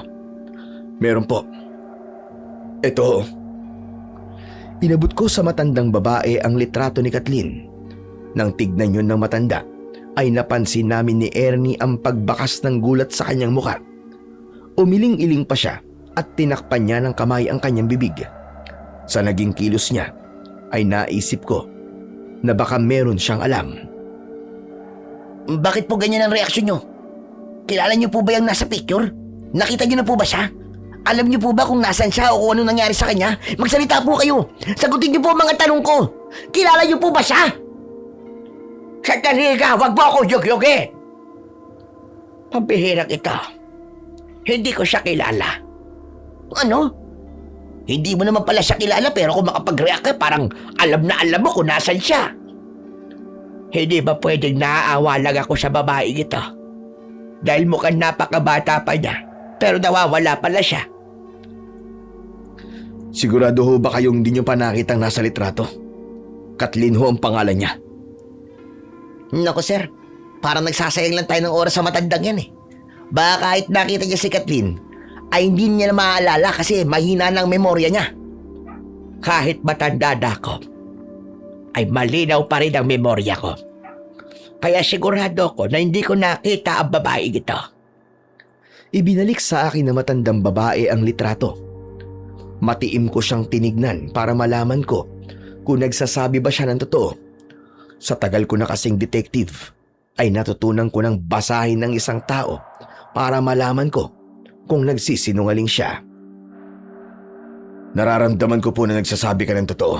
B: Meron po. Ito. Inabot ko sa matandang babae ang litrato ni Kathleen. Nang tignan yun ng matanda, ay napansin namin ni Ernie ang pagbakas ng gulat sa kanyang muka. Umiling-iling pa siya at tinakpan niya ng kamay ang kanyang bibig. Sa naging kilos niya, ay naisip ko na baka meron siyang alam.
A: Bakit po ganyan ang reaksyon nyo? Kilala niyo po ba yung nasa picture? Nakita niyo na po ba siya? Alam niyo po ba kung nasan siya o kung anong nangyari sa kanya? Magsalita po kayo. Sagutin niyo po ang mga tanong ko. Kilala niyo po ba siya? Sandali ka, wag mo ako yugyugin. Pambihirang ito. Hindi ko siya kilala. Ano? Hindi mo naman pala siya kilala pero kung makapag-react ka parang alam na alam mo kung nasan siya. Hindi ba pwedeng naaawa lang ako sa babaeng ito? Dahil mukhang napakabata pa niya pero nawawala pala siya.
B: Sigurado ho ba kayong hindi nyo pa nakitang nasa litrato? Kathleen ho ang pangalan niya.
A: Naku sir, parang nagsasayang lang tayo ng oras sa matandang yan eh. Baka kahit nakita niya si Kathleen, ay hindi niya na maaalala kasi mahina ng memorya niya. Kahit matanda na ako, ay malinaw pa rin ang memorya ko. Kaya sigurado ko na hindi ko nakita ang babae ito.
B: Ibinalik sa akin na matandang babae ang litrato. Matiim ko siyang tinignan para malaman ko kung nagsasabi ba siya ng totoo. Sa tagal ko na kasing detective, ay natutunan ko ng basahin ng isang tao para malaman ko kung nagsisinungaling siya. Nararamdaman ko po na nagsasabi ka ng totoo.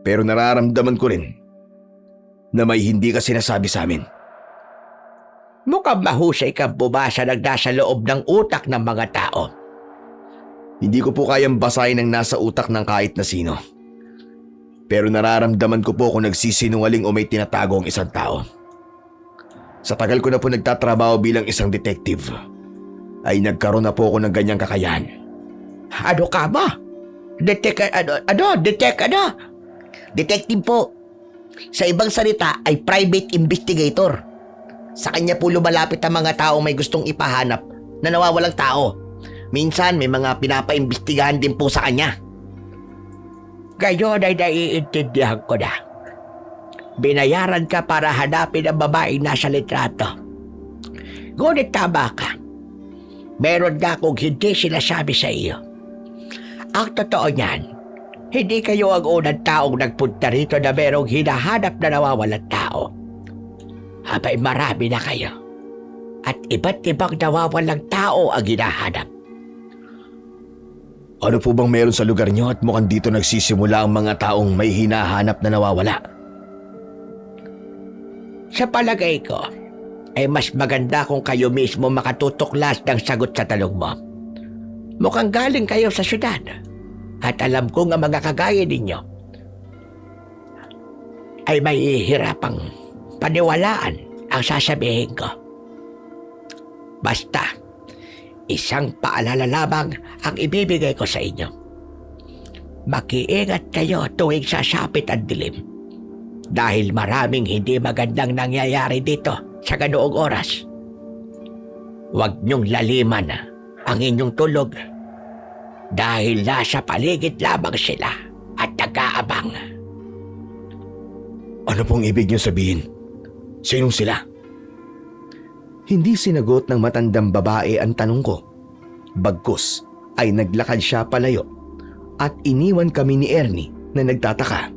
B: Pero nararamdaman ko rin na may hindi ka sinasabi sa amin.
A: Mukhang mahusay kang bumasa ng nasa loob ng utak ng mga tao.
B: Hindi ko po kayang basahin ang nasa utak ng kahit na sino. Pero nararamdaman ko po kung nagsisinungaling o may tinatago ang isang tao. Sa tagal ko na po nagtatrabaho bilang isang detective, ay nagkaroon na po ako ng ganyang kakayahan.
A: Ano ka ba?
D: Detective po. Sa ibang salita ay private investigator. Sa kanya po lumalapit ang mga taong may gustong ipahanap na nawawalang tao. Minsan may mga pinapaimbestigahan din po sa kanya.
A: Ngayon ay naiintindihan ko na. Binayaran ka para hanapin ang babaeng nasa litrato. Ngunit tama ka. Meron na akong hindi sinasabi sa iyo. Ang totoo niyan, hindi kayo ang unang taong nagpunta rito na merong hinahanap na nawawalang tao. Abay marami na kayo. At iba't ibang nawawalang tao ang hinahanap.
B: Ano po bang meron sa lugar niyo at mukhang dito nagsisimula ang mga taong may hinahanap na nawawala?
A: Sa palagay ko, ay mas maganda kung kayo mismo makatutuklas ng sagot sa tanong mo. Mukhang galing kayo sa syudad. At alam kong ang mga kagaya ninyo ay may hirapang paniwalaan ang sasabihin ko. Basta, isang paalala lamang ang ibibigay ko sa inyo. Makiingat kayo tuwing sasapit ang dilim. Dahil maraming hindi magandang nangyayari dito sa ganoong oras. Huwag niyong laliman ang inyong tulog dahil nasa paligid lamang sila at nag-aabang.
B: Ano pong ibig niyo sabihin? Sinong sila? Hindi sinagot ng matandang babae ang tanong ko. Bagkus ay naglakad siya palayo at iniwan kami ni Ernie na nagtataka.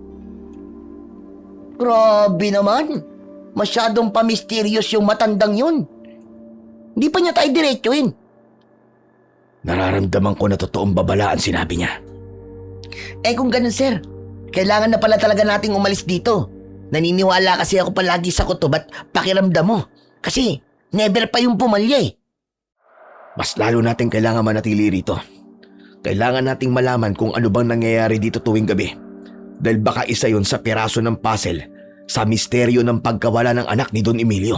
D: Grabe naman. Masyadong pamisterious yung matandang yun. Hindi pa niya tayo diretsuin.
B: Nararamdaman ko na totoong babala ang sinabi niya.
D: Kung ganun sir, kailangan na pala talaga nating umalis dito. Naniniwala kasi ako palagi sa kutob at pakiramdam mo. Kasi never pa yung pumalya eh.
B: Mas lalo natin kailangan manatili rito. Kailangan nating malaman kung ano bang nangyayari dito tuwing gabi. Dahil baka isa yon sa piraso ng puzzle sa misteryo ng pagkawala ng anak ni Don Emilio.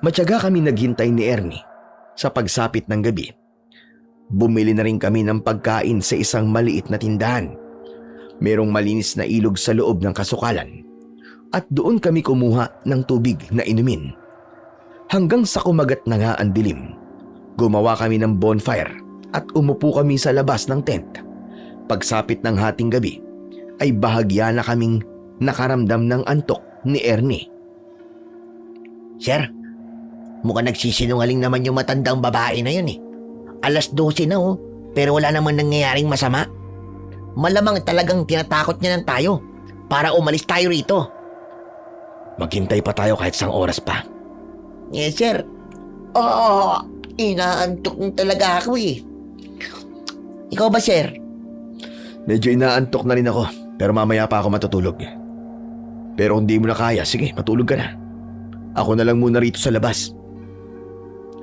B: Matyaga kami naghintay ni Ernie sa pagsapit ng gabi. Bumili na rin kami ng pagkain sa isang maliit na tindahan. Merong malinis na ilog sa loob ng kasukalan at doon kami kumuha ng tubig na inumin. Hanggang sa kumagat na nga ang dilim, gumawa kami ng bonfire at umupo kami sa labas ng tent. Pagsapit ng hating gabi, ay bahagya na kaming nakaramdam ng antok ni Ernie.
D: Sir, mukhang nagsisinungaling naman yung matandang babae na yun eh. 12:00 na pero wala naman nangyayaring masama. Malamang talagang tinatakot niya ng tayo para umalis tayo rito.
B: Maghintay pa tayo kahit isang oras pa.
D: Yes, sir. Inaantok na talaga ako eh. Ikaw ba, sir?
B: Medyo inaantok na rin ako pero mamaya pa ako matutulog. Pero kung di mo na kaya, sige, matulog ka na. Ako na lang muna rito sa labas.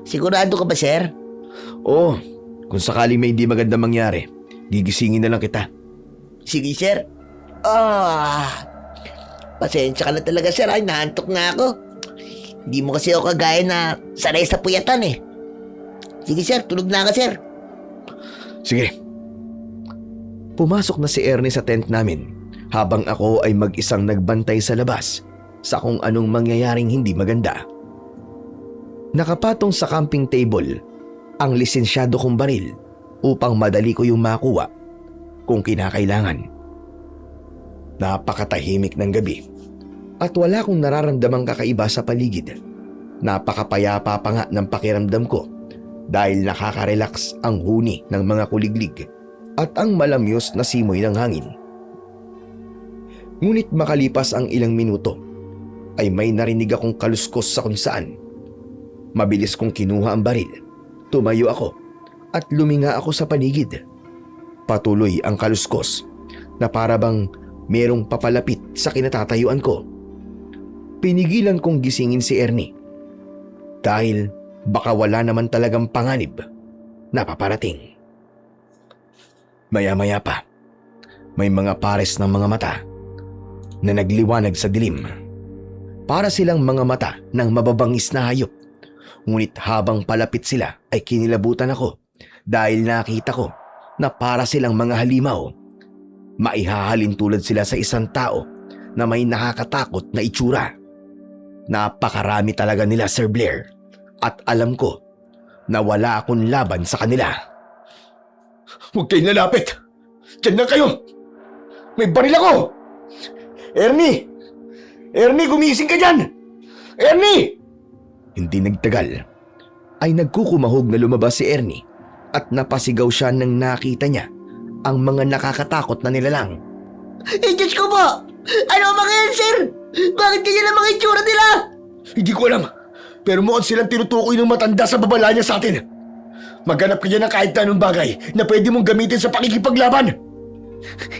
D: Sigurado ka ba, sir?
B: Oo, kung sakaling may hindi maganda mangyari, gigisingin na lang kita.
D: Sige, sir. Pasensya ka na talaga, sir. Ay, naantok na ako. Hindi mo kasi ako kagaya na sanay sa puyatan eh. Sige, sir. Tulog na ka, sir.
B: Sige. Pumasok na si Ernie sa tent namin habang ako ay mag-isang nagbantay sa labas sa kung anong mangyayaring hindi maganda. Nakapatong sa camping table ang lisensyado kong baril upang madali ko yung makuha kung kinakailangan. Napakatahimik ng gabi at wala akong nararamdamang kakaiba sa paligid. Napakapayapa pa nga ng pakiramdam ko dahil nakaka-relax ang huni ng mga kuliglig at ang malamyos na simoy ng hangin. Ngunit makalipas ang ilang minuto ay may narinig akong kaluskos sa kung saan. Mabilis kong kinuha ang baril, tumayo ako at luminga ako sa paligid. Patuloy ang kaluskos na para bang merong papalapit sa kinatatayuan ko. Pinigilan kong gisingin si Ernie dahil baka wala naman talagang panganib na paparating. Maya-maya pa, may mga pares ng mga mata na nagliwanag sa dilim. Para silang mga mata ng mababangis na hayop Ngunit habang palapit sila ay kinilabutan ako dahil nakita ko na para silang mga halimaw. Maihahalin tulad sila sa isang tao na may nakakatakot na itsura. Napakarami talaga nila, Sir Blair, at alam ko na wala akong laban sa kanila.
C: Huwag kayong lalapit! Diyan lang kayo! May baril ako! Ernie! Ernie, gumising ka dyan! Ernie!
B: Hindi nagtagal ay nagkukumahog na lumabas si Ernie at napasigaw siya nang nakita niya ang mga nakakatakot na nilalang.
D: Diyos ko po! Ano ang mga yan, sir? Bakit ganyan ang mga itsura nila?
C: Hindi ko alam, pero mukhang silang tinutukoy ng matanda sa babala niya sa atin. Maghanap ka dyan ng kahit anong bagay na pwede mong gamitin sa pakikipaglaban.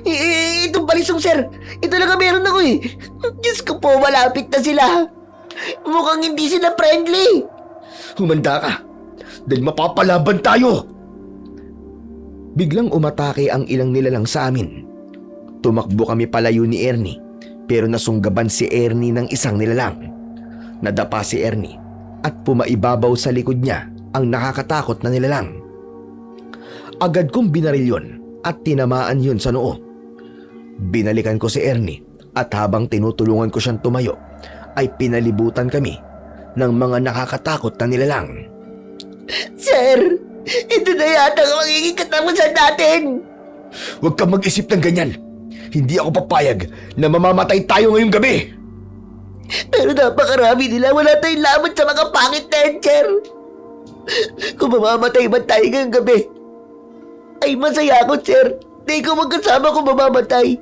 D: Itong balisong, sir. Ito lang ang meron ako eh. Diyos ko po, malapit na sila. Mukhang hindi sila friendly.
C: Humanda ka, dahil mapapalaban tayo.
B: Biglang umatake ang ilang nilalang sa amin. Tumakbo kami palayo ni Ernie pero nasunggaban si Ernie ng isang nilalang. Nadapa si Ernie at pumaibabaw sa likod niya ang nakakatakot na nilalang. Agad kong binaril yun at tinamaan yun sa noo. Binalikan ko si Ernie at habang tinutulungan ko siyang tumayo ay pinalibutan kami ng mga nakakatakot na nilalang.
D: Sir, ito na yata ang magiging katapusan natin.
C: Huwag kang mag-isip ng ganyan. Hindi ako papayag na mamamatay tayo ngayong gabi.
D: Pero napakarami nila. Wala tayong laban sa mga pangit na yan, sir. Kung mamamatay man tayo ngayong gabi, ay masaya ako, sir. Di ko magkasama kung mamamatay.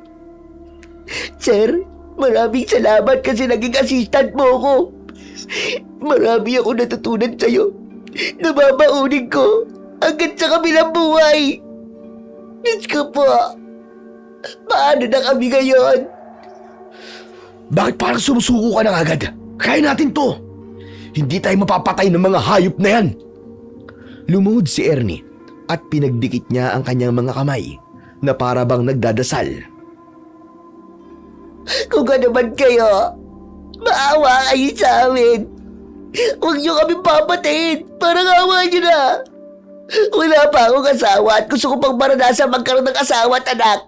D: Sir, maraming salamat kasi naging assistant mo ako. Marami ako natutunan sa'yo. Nababaunin ko hanggang sa kabilang buhay. Diyos ko po. Paano na kami ngayon?
C: Bakit parang sumusuko ka na agad? Kaya natin to. Hindi tayo mapapatay ng mga hayop na yan.
B: Lumuhod si Ernie at pinagdikit niya ang kanyang mga kamay na para bang nagdadasal.
D: Kung ano man kayo, maawa kayo sa amin. Huwag niyo kami papatayin. Parang awa niyo na. Wala pa akong asawa at gusto ko pang maranasan magkaroon ng asawa at anak.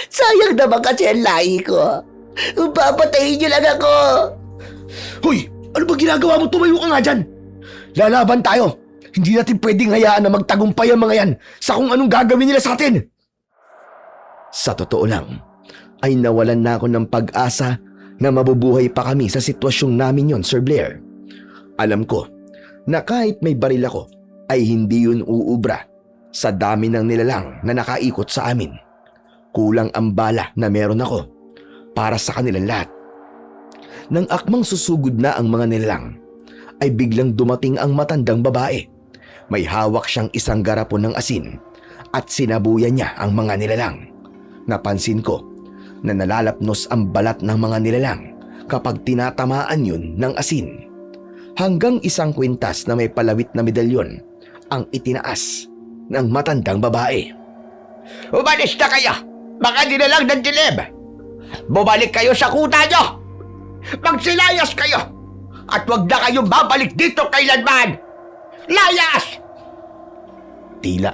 D: Sayang naman kasi ang lahi ko. Kung papatayin niyo lang ako.
C: Hoy! Ano ba ginagawa mo? Tumayo ka nga dyan! Lalaban tayo! Hindi natin pwedeng hayaan na magtagumpay ang mga yan sa kung anong gagawin nila sa atin!
B: Sa totoo lang, ay nawalan na ako ng pag-asa na mabubuhay pa kami sa sitwasyong namin yon, Sir Blair. Alam ko na kahit may baril ako, ay hindi yun uubra sa dami ng nilalang na nakaikot sa amin. Kulang ang bala na meron ako para sa kanilang lahat. Nang akmang susugod na ang mga nilalang, ay biglang dumating ang matandang babae. May hawak siyang isang garapon ng asin at sinabuyan niya ang mga nilalang. Napansin ko na nalalapnos ang balat ng mga nilalang kapag tinatamaan yun ng asin. Hanggang isang kwintas na may palawit na medalyon ang itinaas ng matandang babae.
A: Umalis na kayo! Baka nilalang ng dilim! Bumalik kayo sa kuta nyo! Magsilayas kayo! At huwag na kayong babalik dito kailanman! Layas!
B: Tila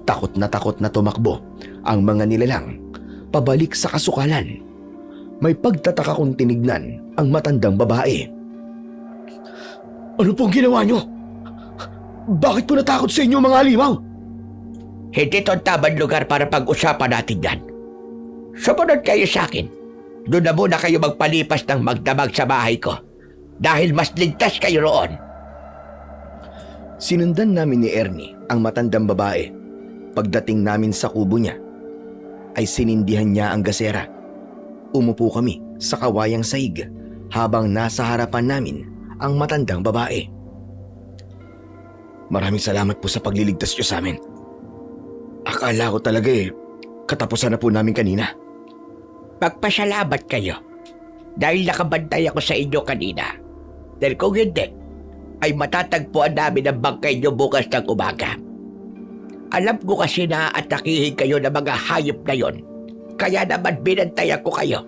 B: takot na tumakbo ang mga nilalang pabalik sa kasukalan. May pagtataka kong tinignan ang matandang babae.
C: Ano pong ginawa nyo? Bakit po natakot sa inyo mga halimaw?
A: Hindi ito ang tamang lugar para pag-usapan natin yan. Sumunod kayo sa akin. Doon na muna kayo magpalipas ng magdamag sa bahay ko. Dahil mas ligtas kayo roon.
B: Sinundan namin ni Ernie ang matandang babae. Pagdating namin sa kubo niya, ay sinindihan niya ang gasera. Umupo kami sa kawayang sahig habang nasa harapan namin ang matandang babae.
C: Maraming salamat po sa pagliligtas nyo sa amin. Akala ko talaga katapusan na po namin kanina.
A: Magpasalamat kayo. Dahil nakabantay ako sa inyo kanina. Dahil kung hindi, ay matatagpuan namin ang bangkay nyo bukas ng umaga. Alam ko kasi na atakihin kayo ng mga hayop na yon. Kaya naman binantayan ko kayo.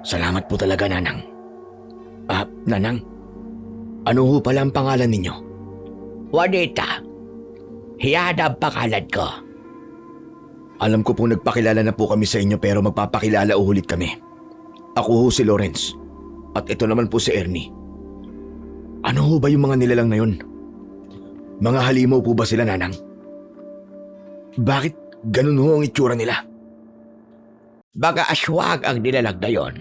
C: Salamat po talaga, Nanang. Nanang,
B: Ano ho pala ang pangalan ninyo?
A: Juanita, Hiana ang pangalan ko.
B: Alam ko pong nagpakilala na po kami sa inyo pero magpapakilala ulit kami. Ako ho si Lawrence. At ito naman po si Ernie. Ano ho ba yung mga nilalang na yun? Mga halimaw po ba sila, Nanang? Bakit ganun ho ang itsura nila?
A: Mga aswang ang nilalag na yon.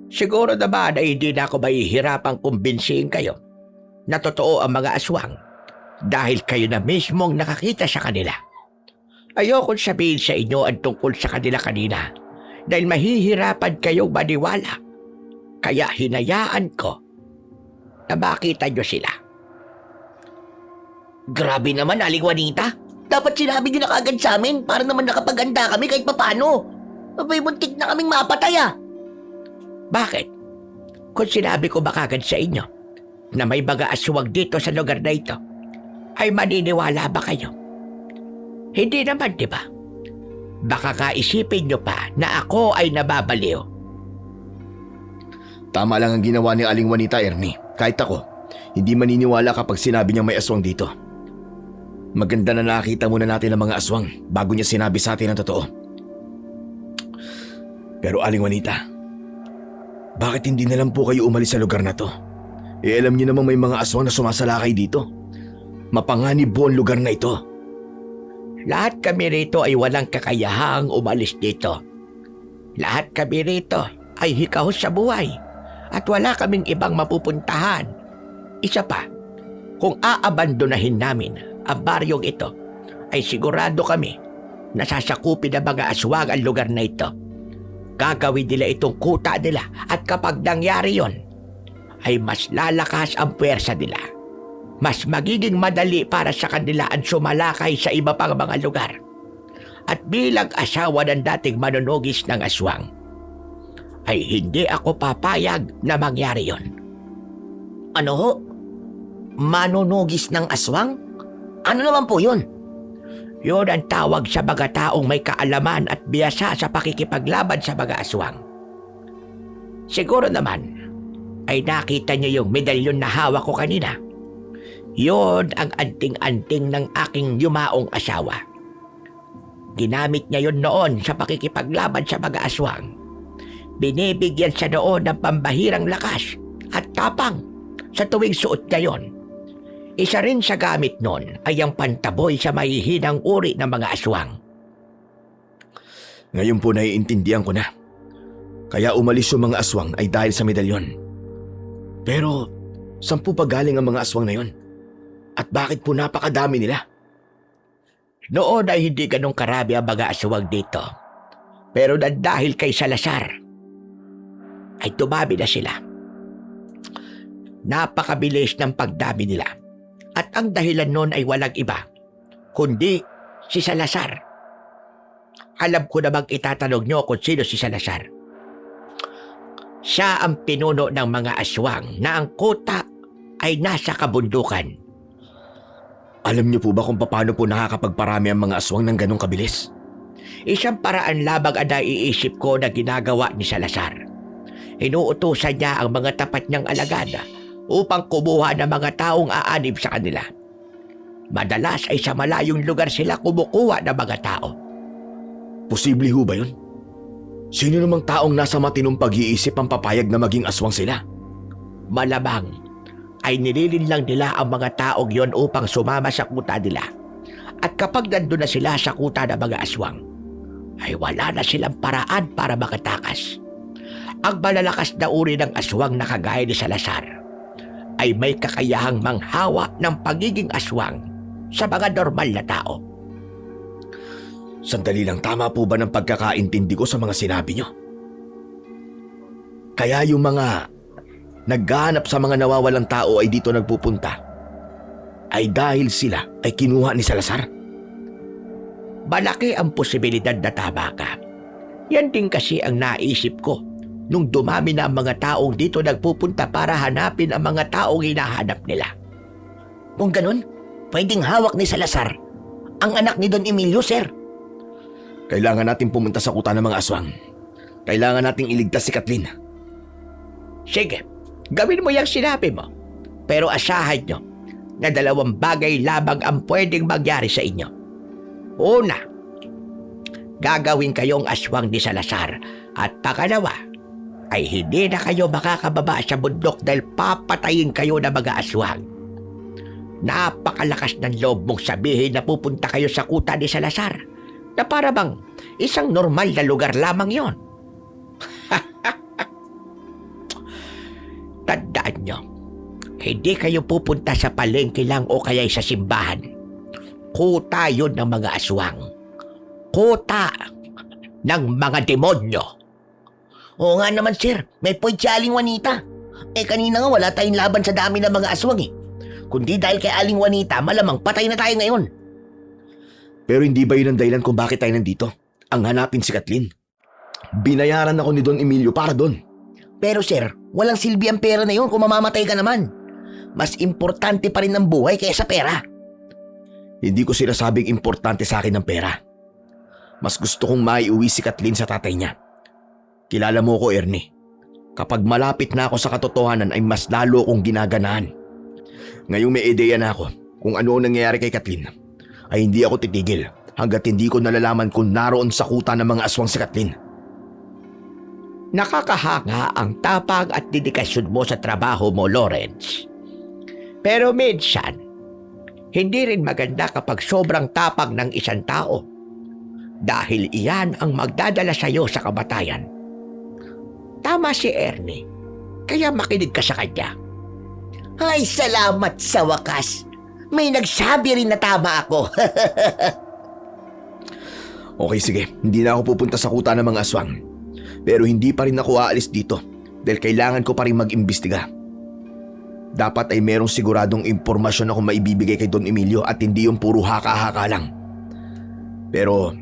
A: Siguro naman ay hindi na ako mahihirapang kumbinsihin kayo na totoo ang mga aswang dahil kayo na mismong nakakita sa kanila. Ayokong sabihin sa inyo ang tungkol sa kanila kanina dahil mahihirapan kayong maniwala. Kaya hinayaan ko na makita nyo sila.
D: Grabe naman, Aling Juanita. Dapat sinabi niyo na kagad sa amin para naman nakapaganda kami kahit papano. Abay, muntik na kaming mapatay ah.
A: Bakit? Kung sinabi ko ba kagad sa inyo na may mga aswang dito sa lugar na ito, ay maniniwala ba kayo? Hindi naman, di ba? Baka kaisipin nyo pa na ako ay nababaliw.
B: Tama lang ang ginawa ni Aling Juanita, Ernie. Kahit ako, hindi maniniwala kapag sinabi niya may aswang dito. Maganda na nakita muna natin ang mga aswang bago niya sinabi sa atin ang totoo. Pero Aling Juanita, bakit hindi na lang po kayo umalis sa lugar na to? Alam niyo namang may mga aswang na sumasalakay dito. Mapanganib po ang lugar na ito.
A: Lahat kami rito ay walang kakayahang umalis dito. Lahat kami rito ay hikahos sa buhay at wala kaming ibang mapupuntahan. Isa pa, kung aabandonahin namin ang baryong ito, ay sigurado kami na sasakupin ng mga aswang ang lugar na ito. Gagawin nila itong kuta nila at kapag nangyari yon, ay mas lalakas ang puwersa nila. Mas magiging madali para sa kanila ang sumalakay sa iba pang mga lugar. At bilang asawa ng dating manunugis ng aswang, ay hindi ako papayag na mangyari yon.
D: Ano ho? Manunugis ng aswang? Ano naman po yun?
A: Yun ang tawag sa mga taong may kaalaman at biyasa sa pakikipaglaban sa mga aswang. Siguro naman ay nakita niyo yung medalyon na hawak ko kanina. Yun ang anting-anting ng aking yumaong asawa. Ginamit niya yun noon sa pakikipaglaban sa mga aswang. Binibigyan siya noon ng pambahirang lakas at tapang sa tuwing suot niya yun. Isa rin sa gamit noon ay ang pantaboy sa mahihinang uri ng mga aswang.
B: Ngayon po naiintindihan ko na. Kaya umalis yung mga aswang ay dahil sa medalyon. Pero saan po pa galing ang mga aswang na yon? At bakit po napakadami nila?
A: Noon ay hindi ganong karami ang mga aswang dito. Pero dahil kay Salazar, ay dumami na sila. Napakabilis ng pagdami nila. At ang dahilan noon ay walang iba, kundi si Salazar. Alam ko namang itatanong nyo kung sino si Salazar. Siya ang pinuno ng mga aswang na ang kuta ay nasa kabundukan.
B: Alam niyo po ba kung paano po nakakapagparami ang mga aswang ng ganong kabilis?
A: Isang paraan labang ang naiisip ko na ginagawa ni Salazar. Inuutusan niya ang mga tapat niyang alagad upang kumuha ng mga taong aanib sa kanila. Madalas ay sa malayong lugar sila kumukuha ng mga tao.
B: Posible ho ba yun? Sino namang taong nasa matinong pag-iisip ang papayag na maging aswang sila?
A: Malamang ay nililin lang nila ang mga taong yon upang sumama sa kuta nila. At kapag nandun na sila sa kuta ng mga aswang, ay wala na silang paraan para makatakas. Ang malalakas na uri ng aswang na kagaya ni Salazar ay may kakayahang manghawa ng pagiging aswang sa mga normal na tao.
B: Sandali lang, tama po ba ng pagkakaintindi ko sa mga sinabi niyo? Kaya yung mga naghahanap sa mga nawawalang tao ay dito nagpupunta ay dahil sila ay kinuha ni Salazar?
A: Malaki ang posibilidad na tama ka. Yan din kasi ang naisip ko nung dumami na ang mga taong dito nagpupunta para hanapin ang mga taong hinahanap nila.
D: Kung ganun, pwedeng hawak ni Salazar ang anak ni Don Emilio, sir.
B: Kailangan natin pumunta sa kuta ng mga aswang. Kailangan nating iligtas si Kathleen.
A: Sige, gawin mo yung sinabi mo. Pero asahan nyo na 2 bagay lamang ang pwedeng mangyari sa inyo. Una, gagawin kayong aswang ni Salazar. At pangalawa, ay hindi na kayo makakababa sa bundok dahil papatayin kayo ng mga aswang. Napakalakas ng loob mong sabihin na pupunta kayo sa kuta ni Salazar, na para bang isang normal na lugar lamang yon. Tandaan nyo, hindi kayo pupunta sa palengke lang o kaya sa simbahan. Kuta yun ng mga aswang. Kuta ng mga demonyo.
D: Oo nga naman sir, may point si Aling Juanita. Kanina nga wala tayong laban sa dami ng mga aswang Kundi dahil kay Aling Juanita, malamang patay na tayo ngayon.
B: Pero hindi ba yun ang dahilan kung bakit tayo nandito? Ang hanapin si Kathleen. Binayaran ako ni Don Emilio para doon.
D: Pero sir, walang silbi ang pera na yun kung mamamatay ka naman. Mas importante pa rin ang buhay kaysa pera.
B: Hindi ko sinasabing importante sa akin ang pera. Mas gusto kong maiuwi si Kathleen sa tatay niya. Kilala mo ko, Ernie. Kapag malapit na ako sa katotohanan ay mas lalo akong ginaganahan. Ngayong may ideya na ako kung ano ang nangyayari kay Kathleen, ay hindi ako titigil hanggat hindi ko nalalaman kung naroon sa kuta ng mga aswang si Kathleen.
A: Nakakahanga ang tapang at dedikasyon mo sa trabaho mo, Lawrence. Pero minsan, hindi rin maganda kapag sobrang tapang ng isang tao. Dahil iyan ang magdadala sa iyo sa kamatayan. Tama si Ernie, kaya makinig ka sa kanya.
D: Ay, salamat sa wakas. May nagsabi rin na tama ako.
B: Okay, sige. Hindi na ako pupunta sa kuta ng mga aswang. Pero hindi pa rin ako aalis dito dahil kailangan ko pa rin mag-imbestiga. Dapat ay merong siguradong impormasyon ako maibibigay kay Don Emilio at hindi yung puro haka-haka lang. Pero,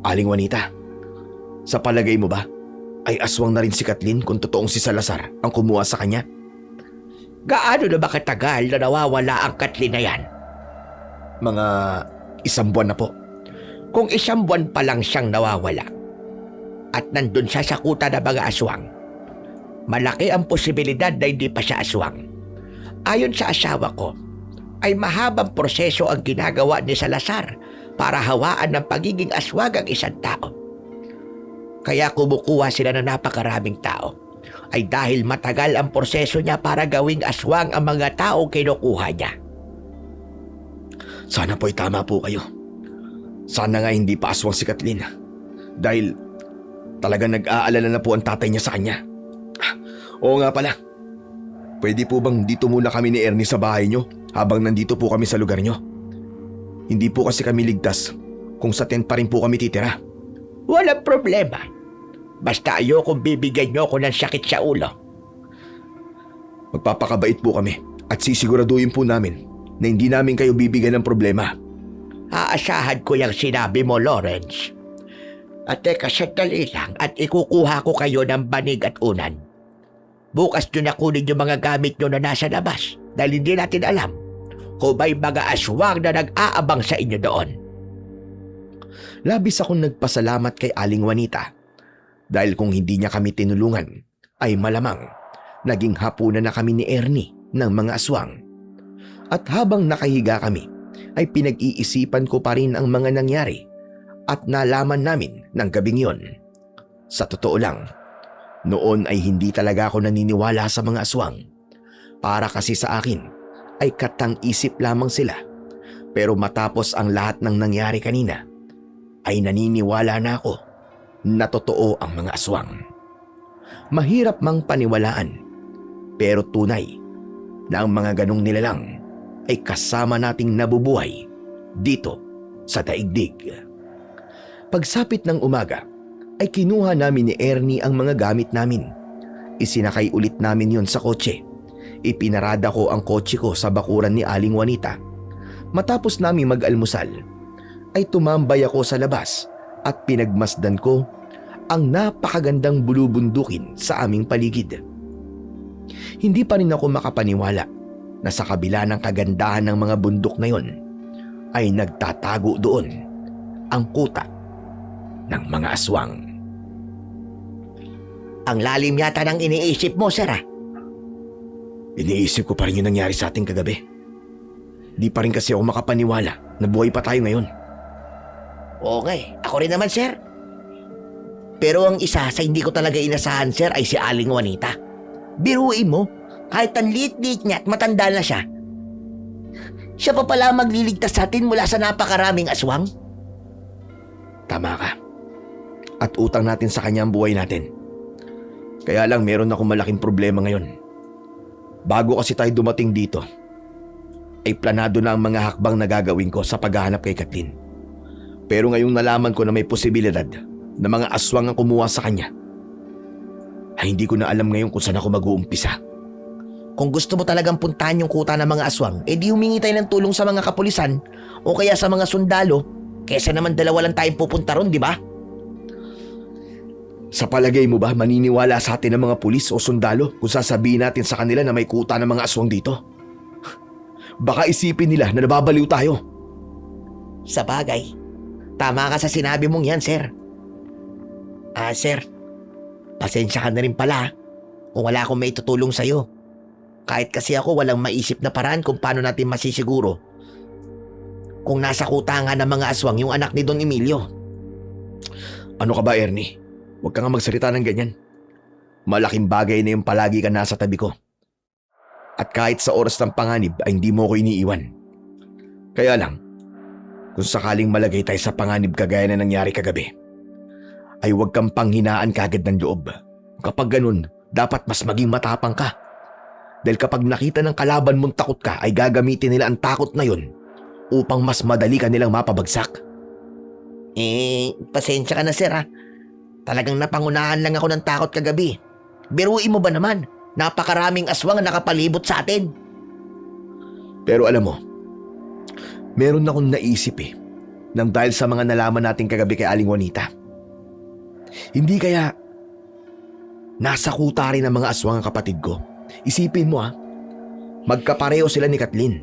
B: Aling Juanita, sa palagay mo ba, ay aswang na rin si Kathleen kung totoong si Salazar ang kumuha sa kanya?
A: Gaano na ba katagal na nawawala ang Kathleen na yan?
B: Mga 1 buwan na po.
A: Kung 1 buwan pa lang siyang nawawala at nandun siya sa kuta ng mga aswang, malaki ang posibilidad na hindi pa siya aswang. Ayon sa asawa ko, ay mahabang proseso ang ginagawa ni Salazar para hawaan ng pagiging aswang ang isang tao. Kaya kumukuha sila ng napakaraming tao ay dahil matagal ang proseso niya para gawing aswang ang mga tao kinukuha niya.
B: Sana po'y tama po kayo. Sana nga hindi pa aswang si Kathleen. Dahil talagang nag-aalala na po ang tatay niya sa kanya. Oo nga pala. Pwede po bang dito muna kami ni Ernie sa bahay niyo habang nandito po kami sa lugar niyo? Hindi po kasi kami ligtas kung sa tent pa rin po kami titira.
A: Walang problema. Basta ayokong bibigyan niyo ako ng sakit sa ulo.
B: Magpapakabait po kami at sisiguraduhin po namin na hindi namin kayo bibigyan ng problema.
A: Aasahan ko yung sinabi mo, Lawrence. At teka, sandali lang at ikukuha ko kayo ng banig at unan. Bukas nyo na kunin yung mga gamit nyo na nasa labas dahil hindi natin alam kung may mga aswang na nag-aabang sa inyo doon.
B: Labis akong nagpasalamat kay Aling Juanita dahil kung hindi niya kami tinulungan ay malamang naging hapunan na kami ni Ernie ng mga aswang. At habang nakahiga kami ay pinag-iisipan ko pa rin ang mga nangyari at nalaman namin ng gabing yon. Sa totoo lang, noon ay hindi talaga ako naniniwala sa mga aswang. Para kasi sa akin ay katang-isip lamang sila. Pero matapos ang lahat ng nangyari kanina, ay naniniwala na ako na totoo ang mga aswang. Mahirap mang paniwalaan, pero tunay na ang mga ganong nilalang ay kasama nating nabubuhay dito sa daigdig. Pagsapit ng umaga, ay kinuha namin ni Ernie ang mga gamit namin. Isinakay ulit namin yon sa kotse. Ipinarada ko ang kotse ko sa bakuran ni Aling Juanita. Matapos namin mag-almusal, ay tumambay ako sa labas at pinagmasdan ko ang napakagandang bulubundukin sa aming paligid. Hindi pa rin ako makapaniwala na sa kabila ng kagandahan ng mga bundok na yon, ay nagtatago doon ang kuta ng mga aswang.
A: Ang lalim yata ng iniisip mo, sir.
B: Iniisip ko pa rin yung nangyari sa ating kagabi. Di pa rin kasi ako makapaniwala na buhay pa tayo ngayon.
D: Oo nga eh. Ako rin naman, sir. Pero ang isa sa hindi ko talaga inasahan, sir, ay si Aling Juanita. Biruin mo, kahit ang liit-liit niya at matanda na siya, siya pa pala ang magliligtas sa atin mula sa napakaraming aswang.
B: Tama ka. At utang natin sa kanya ang buhay natin. Kaya lang meron akong malaking problema ngayon. Bago kasi tayo dumating dito, ay planado na ang mga hakbang na gagawin ko sa paghahanap kay Kathleen. Pero ngayong nalaman ko na may posibilidad na mga aswang ang kumuha sa kanya, ay hindi ko na alam ngayon kung saan ako mag-uumpisa.
D: Kung gusto mo talagang puntahan yung kuta ng mga aswang, edi humingi tayo ng tulong sa mga kapulisan o kaya sa mga sundalo, kesa naman dalawa lang tayong pupunta ron, di ba?
B: Sa palagay mo ba maniniwala sa atin ng mga pulis o sundalo kung sasabihin natin sa kanila na may kuta ng mga aswang dito? Baka isipin nila na nababaliw tayo.
D: Sa bagay, tama ka sa sinabi mong yan, sir. Sir, pasensya ka na rin pala kung wala akong maitutulong sa'yo. Kahit kasi ako walang maisip na paraan kung paano natin masisiguro kung nasa kuta nga ng mga aswang yung anak ni Don Emilio.
B: Ano ka ba, Ernie? Huwag ka nga magsalita ng ganyan. Malaking bagay na yung palagi ka nasa tabi ko. At kahit sa oras ng panganib ay hindi mo ko iniiwan. Kaya lang, kung sakaling malagay tayo sa panganib kagaya na nangyari kagabi, ay huwag kang panghinaan kagad ng loob. Kapag ganun, dapat mas maging matapang ka. Dahil kapag nakita ng kalaban mong takot ka, ay gagamitin nila ang takot na yun upang mas madali ka nilang mapabagsak.
D: Pasensya ka na, sir, ha? Talagang napangunahan lang ako ng takot kagabi. Biruin mo ba naman? Napakaraming aswang ang nakapalibot sa atin.
B: Pero alam mo, meron akong naisip nang dahil sa mga nalaman natin kagabi kay Aling Juanita. Hindi kaya nasa kuta rin ng mga aswang ang kapatid ko? Isipin mo magkapareho sila ni Kathleen.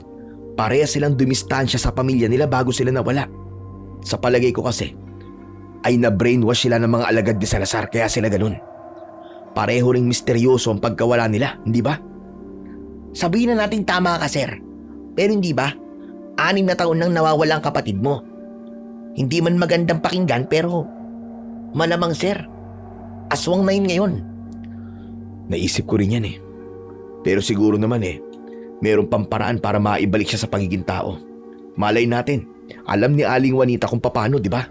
B: Parehas silang dumistansya sa pamilya nila bago sila nawala. Sa palagay ko kasi, ay na-brainwash sila ng mga alagad ni Salazar kaya sila ganun. Pareho ring misteryoso ang pagkawala nila, hindi ba?
D: Sabihin na natin tama ka, sir. Pero hindi ba? 6 na taon nang nawawala ang kapatid mo. Hindi man magandang pakinggan pero malamang, sir, aswang na yun ngayon.
B: Naisip ko rin yan Pero siguro naman meron pang paraan para maibalik siya sa pagiging tao. Malay natin, alam ni Aling Juanita kung paano, di ba?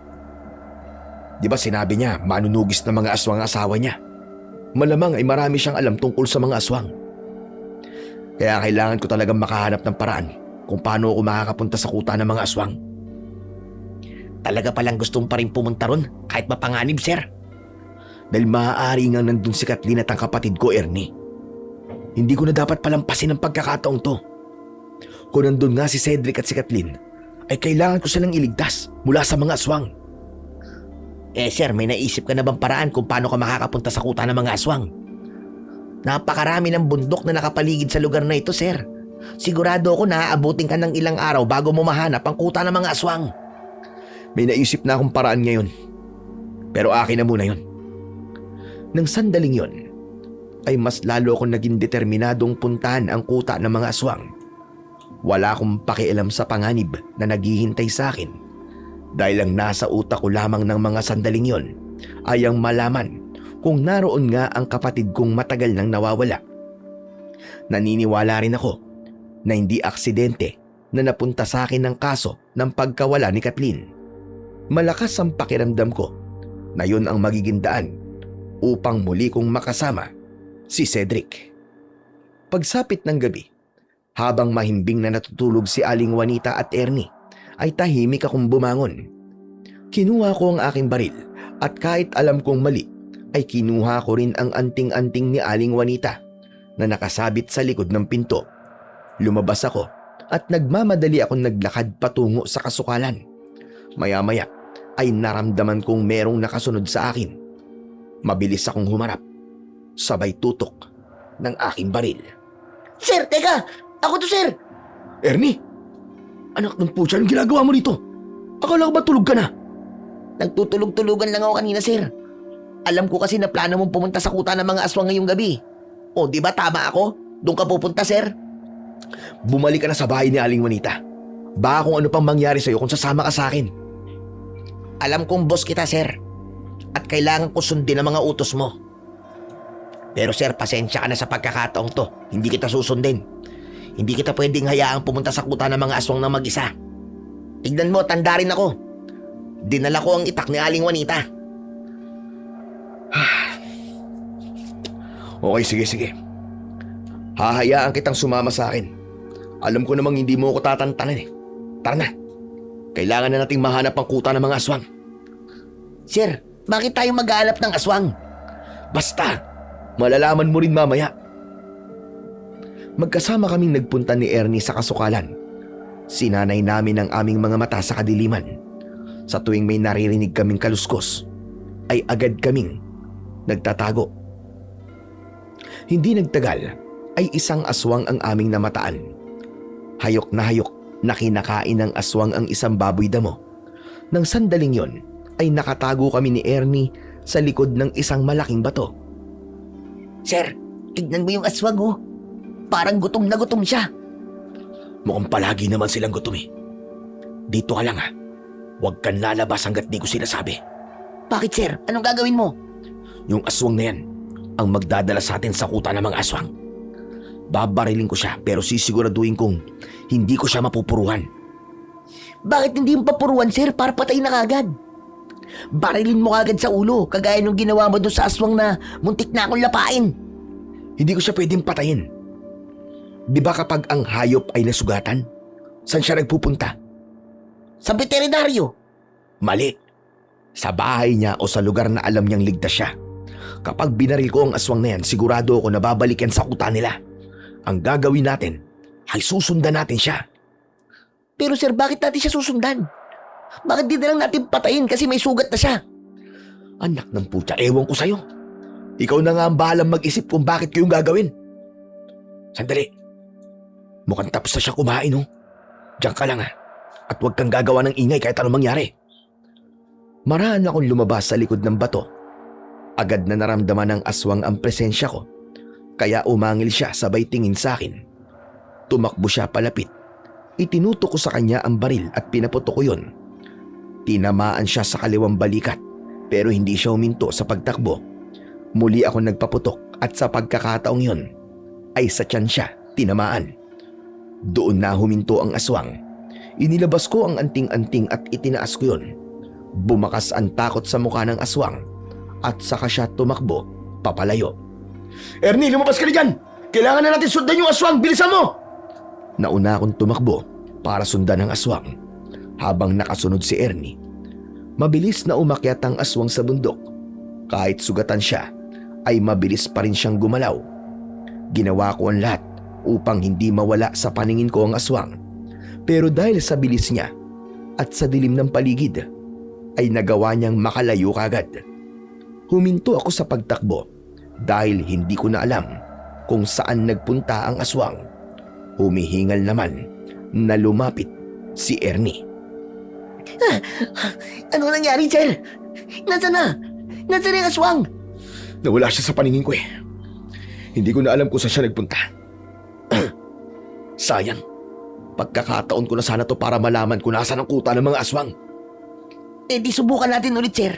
B: Di ba sinabi niya manunugis ng mga aswang ang asawa niya? Malamang ay marami siyang alam tungkol sa mga aswang. Kaya kailangan ko talagang makahanap ng paraan kung paano ako makakapunta sa kuta ng mga aswang.
D: Talaga palang gustong pa rin pumunta ron kahit mapanganib, sir.
B: Dahil maaari nga nandun si Kathleen at ang kapatid ko, Ernie. Hindi ko na dapat palampasin ang pagkakataong to. Kung nandun nga si Cedric at si Kathleen, ay kailangan ko silang iligtas mula sa mga aswang.
D: Sir, may naisip ka na bang paraan kung paano ka makakapunta sa kuta ng mga aswang? Napakarami ng bundok na nakapaligid sa lugar na ito, sir. Sigurado ako na aabutin ka ng ilang araw bago mo mahanap ang kuta ng mga aswang.
B: May naisip na akong paraan ngayon. Pero akin na muna yun. Nang sandaling yon, ay mas lalo akong naging determinadong puntahan ang kuta ng mga aswang. Wala akong pakialam sa panganib na naghihintay sa akin. Dahil ang nasa utak ko lamang ng mga sandaling yon ay ang malaman kung naroon nga ang kapatid kong matagal nang nawawala. Naniniwala rin ako na hindi aksidente na napunta sa akin ng kaso ng pagkawala ni Kathleen. Malakas ang pakiramdam ko na yun ang magiging daan upang muli kong makasama si Cedric. Pagsapit ng gabi, habang mahimbing na natutulog si Aling Juanita at Ernie, ay tahimik akong bumangon. Kinuha ko ang aking baril at kahit alam kong mali, ay kinuha ko rin ang anting-anting ni Aling Juanita na nakasabit sa likod ng pinto. Lumabas ako at nagmamadali akong naglakad patungo sa kasukalan. Maya-maya ay naramdaman kong merong nakasunod sa akin. Mabilis akong humarap, sabay tutok ng aking baril.
D: Sir, teka! Ako to, sir!
B: Ernie! Anak ng putya, anong ginagawa mo dito? Akala ko ba tulog ka na?
D: Nagtutulog-tulugan lang ako kanina, sir. Alam ko kasi na plano mong pumunta sa kuta ng mga aswang ngayong gabi. O, di ba tama ako? Doon ka pupunta, sir?
B: Bumalik ka na sa bahay ni Aling Juanita. Baka kung ano pang mangyari sa'yo kung sasama ka sa akin.
D: Alam kong boss kita, sir. At kailangan ko sundin ang mga utos mo. Pero sir, pasensya ka na sa pagkakataong to. Hindi kita susundin. Hindi kita pwedeng hayaang pumunta sa kuta ng mga aswang na mag-isa. Tignan mo, tanda rin ako. Dinala ko ang itak ni Aling Juanita.
B: Okay, sige. Hahayaan kitang sumama sa akin. Alam ko namang hindi mo ako tatantanan eh. Tara na. Kailangan na nating mahanap ang kuta ng mga aswang.
D: Sir, bakit tayo mag-aalap ng aswang?
B: Basta, malalaman mo rin mamaya. Magkasama kaming nagpunta ni Ernie sa kasukalan. Sinanay namin ang aming mga mata sa kadiliman. Sa tuwing may naririnig kaming kaluskos, ay agad kaming nagtatago. Hindi nagtagal, ay isang aswang ang aming namataan. Hayok na kinakain ng aswang ang isang baboy damo. Nang sandaling yon, ay nakatago kami ni Ernie sa likod ng isang malaking bato.
D: Sir, tignan mo yung aswang oh. Parang gutom na gutom siya.
B: Mukhang palagi naman silang gutom eh. Dito ka lang ha. Huwag kang lalabas hanggat di ko sinasabi.
D: Bakit sir? Anong gagawin mo?
B: Yung aswang na yan, ang magdadala sa atin sa kuta ng mga aswang. Babarilin ko siya pero sisiguraduhin kong hindi ko siya mapupuruhan.
D: Bakit hindi mo papuruan sir para patay na kagad? Barilin mo kagad sa ulo kagaya nung ginawa mo doon sa aswang na muntik na akong lapain.
B: Hindi ko siya pwedeng patayin. Di ba kapag ang hayop ay nasugatan, saan siya nagpupunta?
D: Sa veterinaryo.
B: Mali. Sa bahay niya o sa lugar na alam niyang ligtas siya. Kapag binaril ko ang aswang na yan, sigurado ako na babalik yan sa kuta nila. Ang gagawin natin ay susundan natin siya.
D: Pero sir, bakit natin siya susundan? Bakit di na lang natin patayin kasi may sugat na siya?
B: Anak ng putya, ewan ko sa'yo. Ikaw na nga ang bahalang mag-isip kung bakit ko yung gagawin. Sandali. Mukhang tapos na siya kumain, oh. Diyan ka lang, ha. At huwag kang gagawa ng ingay kahit anong mangyari. Maraan akong lumabas sa likod ng bato. Agad na naramdaman ng aswang ang presensya ko. Kaya umangil siya sabay tingin sa akin. Tumakbo siya palapit. Itinutok ko sa kanya ang baril at pinaputok ko yun. Tinamaan siya sa kaliwang balikat pero hindi siya huminto sa pagtakbo. Muli ako nagpaputok at sa pagkakataong yun ay sa tiyan siya tinamaan. Doon na huminto ang aswang. Inilabas ko ang anting-anting at itinaas ko yun. Bumakas ang takot sa mukha ng aswang at saka siya tumakbo papalayo. Ernie, lumabas ka na dyan! Kailangan na natin sundan yung aswang! Bilisan mo! Nauna akong tumakbo para sundan ang aswang habang nakasunod si Ernie. Mabilis na umakyat ang aswang sa bundok. Kahit sugatan siya, ay mabilis pa rin siyang gumalaw. Ginawa ko ang lahat upang hindi mawala sa paningin ko ang aswang. Pero dahil sa bilis niya at sa dilim ng paligid, ay nagawa niyang makalayo kagad. Huminto ako sa pagtakbo dahil hindi ko na alam kung saan nagpunta ang aswang. Humihingal naman na lumapit si Ernie.
D: Ano nangyari sir? Nasaan na? Nasaan na yung aswang?
B: Nawala siya sa paningin ko eh. Hindi ko na alam kung saan siya nagpunta. Sayang. Pagkakataon ko na sana to para malaman kung nasaan ang kuta ng mga aswang.
D: Eh di subukan natin ulit sir.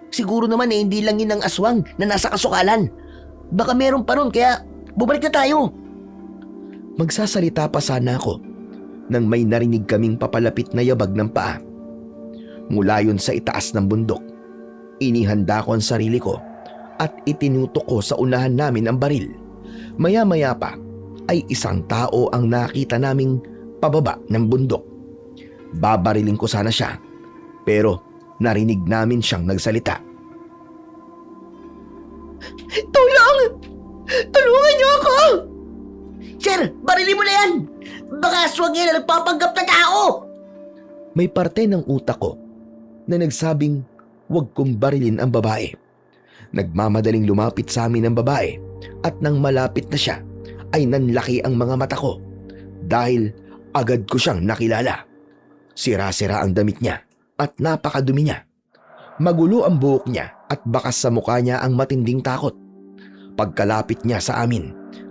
D: Siguro naman eh hindi lang yun ang aswang na nasa kasukalan. Baka meron pa ron kaya bumalik na tayo.
B: Magsasalita pa sana ako nang may narinig kaming papalapit na yabag ng paa. Mula yun sa itaas ng bundok, inihanda ko ang sarili ko at itinutok ko sa unahan namin ang baril. Maya-maya pa ay isang tao ang nakita naming pababa ng bundok. Babarilin ko sana siya pero narinig namin siyang nagsalita.
D: Tulong! Tulungan niyo ako! Sir, barilin mo na yan! Baka aswang yan na nagpapanggap na tao!
B: May parte ng utak ko na nagsabing huwag kong barilin ang babae. Nagmamadaling lumapit sa amin ang babae at nang malapit na siya ay nanlaki ang mga mata ko dahil agad ko siyang nakilala. Sira-sira ang damit niya at napakadumi niya. Magulo ang buhok niya at bakas sa mukha niya ang matinding takot. Pagkalapit niya sa amin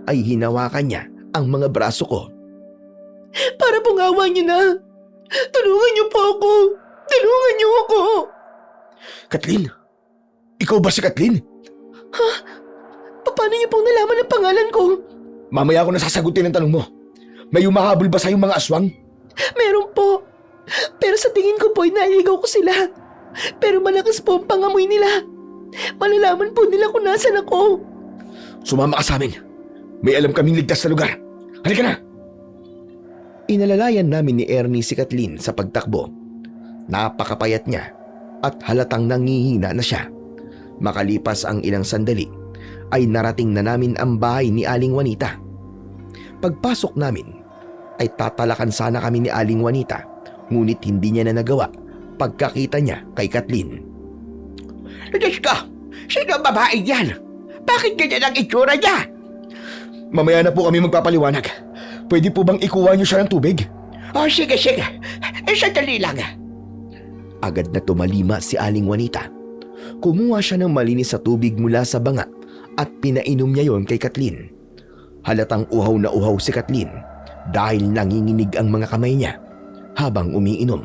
B: ay hinawakan niya ang mga braso ko.
A: Para pong awa niyo na. Tulungan niyo po ako. Tulungan niyo ako.
B: Kathleen? Ikaw ba si Kathleen?
A: Paano niyo pong nalaman ang pangalan ko?
B: Mamaya ako nasasagutin ang tanong mo. May humahabol ba sa'yong mga aswang?
A: Meron po. Pero sa tingin ko po ay naligaw ko sila. Pero malakas po ang pangamoy nila. Malalaman po nila kung nasan ako.
B: Sumama ka sa amin. May alam kaming ligtas na lugar. Halika na! Inalalayan namin ni Ernie si Kathleen sa pagtakbo. Napakapayat niya at halatang nangihina na siya. Makalipas ang ilang sandali, ay narating na namin ang bahay ni Aling Juanita. Pagpasok namin, ay tatalakan sana kami ni Aling Juanita, ngunit hindi niya na nagawa pagkakita niya kay Kathleen.
A: Diyos ko! Sino ang babae yan? Bakit ganyan ang itsura niya?
B: Mamaya na po kami magpapaliwanag. Pwede po bang ikuha niyo siya ng tubig?
A: Oh, sige. Sandali lang.
B: Agad na tumalima si Aling Juanita. Kumuha siya ng malinis sa tubig mula sa banga at pinainom niya yon kay Kathleen. Halatang uhaw na uhaw si Kathleen dahil nanginginig ang mga kamay niya habang umiinom.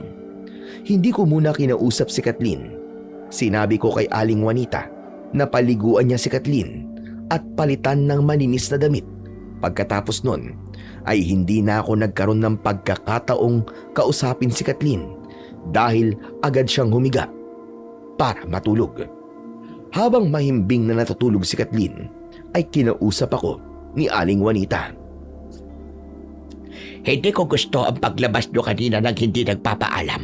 B: Hindi ko muna kinausap si Kathleen. Sinabi ko kay Aling Juanita na paliguan niya si Kathleen at palitan ng malinis na damit. Pagkatapos nun ay hindi na ako nagkaroon ng pagkakataong kausapin si Kathleen dahil agad siyang humiga para matulog. Habang mahimbing na natutulog si Kathleen, ay kinausap ako ni Aling Juanita.
A: Hindi ko gusto ang paglabas nyo kanina nang hindi nagpapaalam.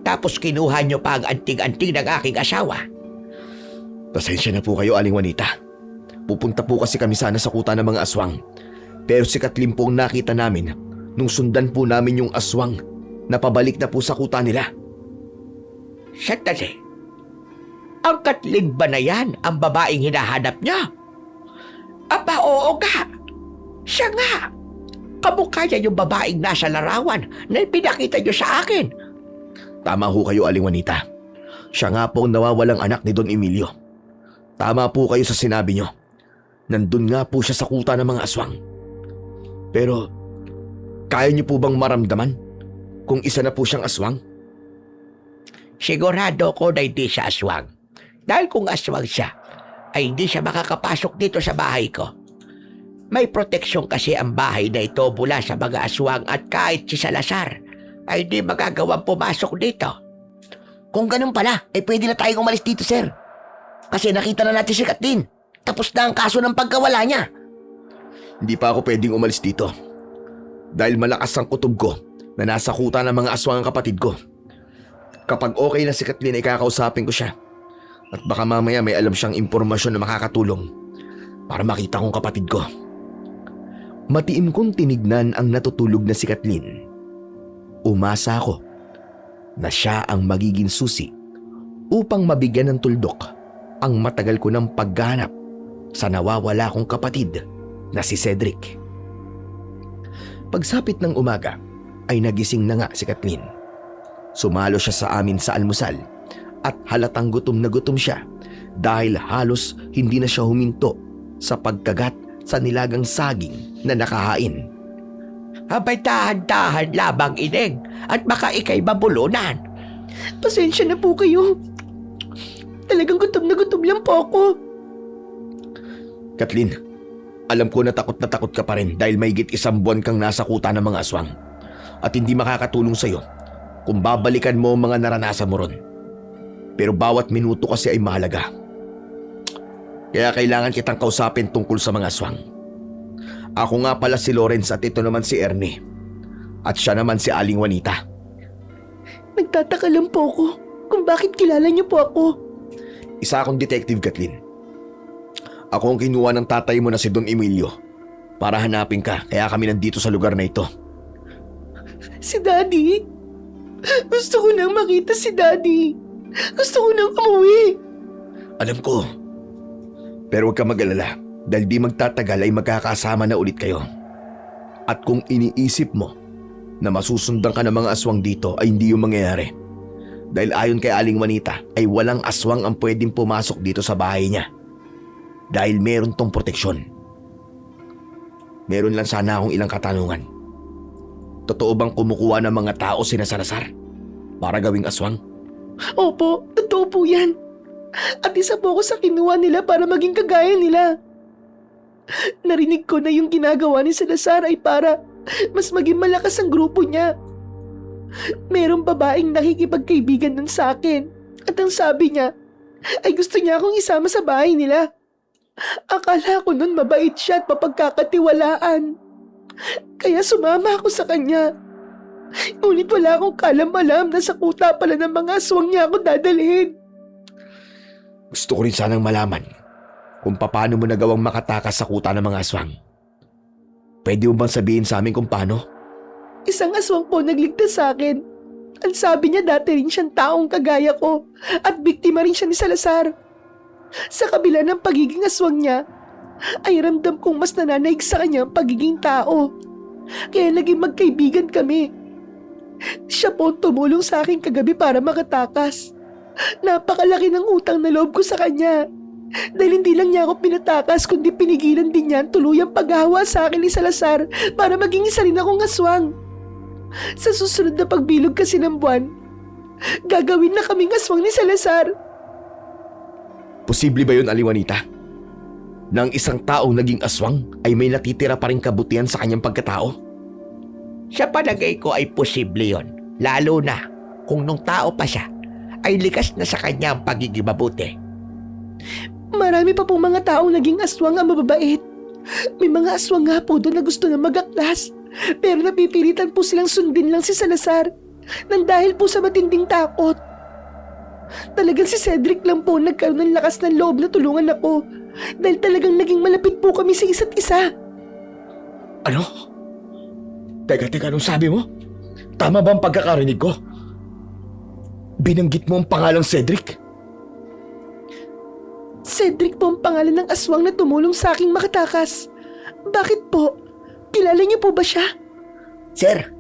A: Tapos kinuha nyo pa ang anting-anting ng aking asawa.
B: Pasensya na po kayo, Aling Juanita. Pupunta po kasi kami sana sa kuta ng mga aswang. Pero si Kathleen po ang nakita namin nung sundan po namin yung aswang na pabalik na po sa kuta nila.
A: Sandali. Ang Kathleen ba na yan ang babaeng hinahanap niya? Aba, oo nga. Siya nga. Kamukha niya yung babaeng nasa larawan na pinakita niyo sa akin.
B: Tama ho kayo, Aling Juanita. Siya nga po ang nawawalang anak ni Don Emilio. Tama po kayo sa sinabi niyo. Nandun nga po siya sa kuta ng mga aswang. Pero, kaya niyo po bang maramdaman kung isa na po siyang aswang?
A: Sigurado ko na hindi siya aswang. Dahil kung aswang siya, ay hindi siya makakapasok dito sa bahay ko. May proteksyon kasi ang bahay na ito mula sa mga aswang at kahit si Salazar ay hindi magagawang pumasok dito.
D: Kung ganun pala, ay pwede na tayong umalis dito, sir. Kasi nakita na natin si Kathleen. Tapos na ang kaso ng pagkawala niya.
B: Hindi pa ako pwedeng umalis dito. Dahil malakas ang kutob ko na nasa kuta ng mga aswang ang kapatid ko. Kapag okay na si Kathleen ay kakausapin ko siya. At baka mamaya may alam siyang impormasyon na makakatulong para makita kong kapatid ko. Matiim kong tinignan ang natutulog na si Kathleen. Umasa ako na siya ang magiging susi upang mabigyan ng tuldok ang matagal ko ng pagganap sa nawawala kong kapatid na si Cedric. Pagsapit ng umaga ay nagising na nga si Kathleen. Sumalo siya sa amin sa almusal at halatang gutom na gutom siya dahil halos hindi na siya huminto sa pagkagat sa nilagang saging na nakahain.
A: Abay, tahan-tahan labang ineng at baka ikay mabulunan. Pasensya na po kayo. Talagang gutom na gutom lang po ako.
B: Kathleen, alam ko na takot ka pa rin dahil mahigit 1 buwan kang nasa kuta ng mga aswang at hindi makakatulong sa'yo kung babalikan mo ang mga naranasan mo ron. Pero bawat minuto kasi ay mahalaga. Kaya kailangan kitang kausapin tungkol sa mga aswang. Ako nga pala si Lawrence at ito naman si Ernie. At siya naman si Aling Juanita.
A: Nagtataka lang po ako kung bakit kilala niyo po ako.
B: Isa akong detective, Kathleen. Ako ang kinuha ng tatay mo na si Don Emilio para hanapin ka, kaya kami nandito sa lugar na ito.
A: Si Daddy? Gusto ko nang makita si Daddy. Gusto ko nang umuwi.
B: Alam ko. Pero huwag ka mag-alala dahil di magtatagal ay magkakasama na ulit kayo. At kung iniisip mo na masusundan ka ng mga aswang dito ay hindi yung mangyayari. Dahil ayon kay Aling Juanita ay walang aswang ang pwedeng pumasok dito sa bahay niya. Dahil meron tong proteksyon. Meron lang sana akong ilang katanungan. Totoo bang kumukuha ng mga tao sina Salazar para gawing aswang?
A: Opo, totoo po yan. At isa po ako sa kinuha nila para maging kagaya nila. Narinig ko na yung ginagawa ni Salazar ay para mas maging malakas ang grupo niya. Merong babaeng nakikipagkaibigan nun sa akin at ang sabi niya ay gusto niya akong isama sa bahay nila. Akala ko nun mabait siya at mapagkakatiwalaan. Kaya sumama ako sa kanya. Ngunit wala akong kalam-alam na sa kuta pala ng mga aswang niya ako dadalhin.
B: Gusto ko rin sanang malaman kung paano mo nagawang makatakas sa kuta ng mga aswang. Pwede mo bang sabihin sa amin kung paano?
A: Isang aswang po nagligtas sa akin. Ang sabi niya dati rin siyang taong kagaya ko at biktima rin siya ni Salazar. Sa kabila ng pagiging aswang niya, ay ramdam kong mas nananaig sa kanya ang pagiging tao. Kaya naging magkaibigan kami. Siya po ang tumulong sa akin kagabi para makatakas. Napakalaki ng utang na loob ko sa kanya. Dahil hindi lang niya ako pinatakas kundi pinigilan din niya ang tuluyang paghawa sa akin ni Salazar para maging isa rin akong aswang. Sa susunod na pagbilog kasi ng buwan, gagawin na kaming aswang ni Salazar.
B: Posible ba yun, Aliwanita? Na ang isang taong naging aswang ay may natitira pa rin kabutihan sa kanyang pagkatao?
D: Sa palagay ko ay posible yon. Lalo na kung nung tao pa siya ay likas na sa kanya ang pagiging mabuti.
A: Marami pa pong mga taong naging aswang ang mababait. May mga aswang nga po doon na gusto na magaklas. Pero napipilitan po silang sundin lang si Salazar nang dahil po sa matinding takot. Talagang si Cedric lang po nagkaroon ng lakas ng loob na tulungan ako dahil talagang naging malapit po kami sa isa't isa.
B: Ano? Teka, anong sabi mo? Tama ba ang pagkakarinig ko? Binanggit mo ang pangalang Cedric?
A: Cedric po ang pangalan ng aswang na tumulong sa aking makatakas. Bakit po? Kilala niyo po ba siya?
D: Sir,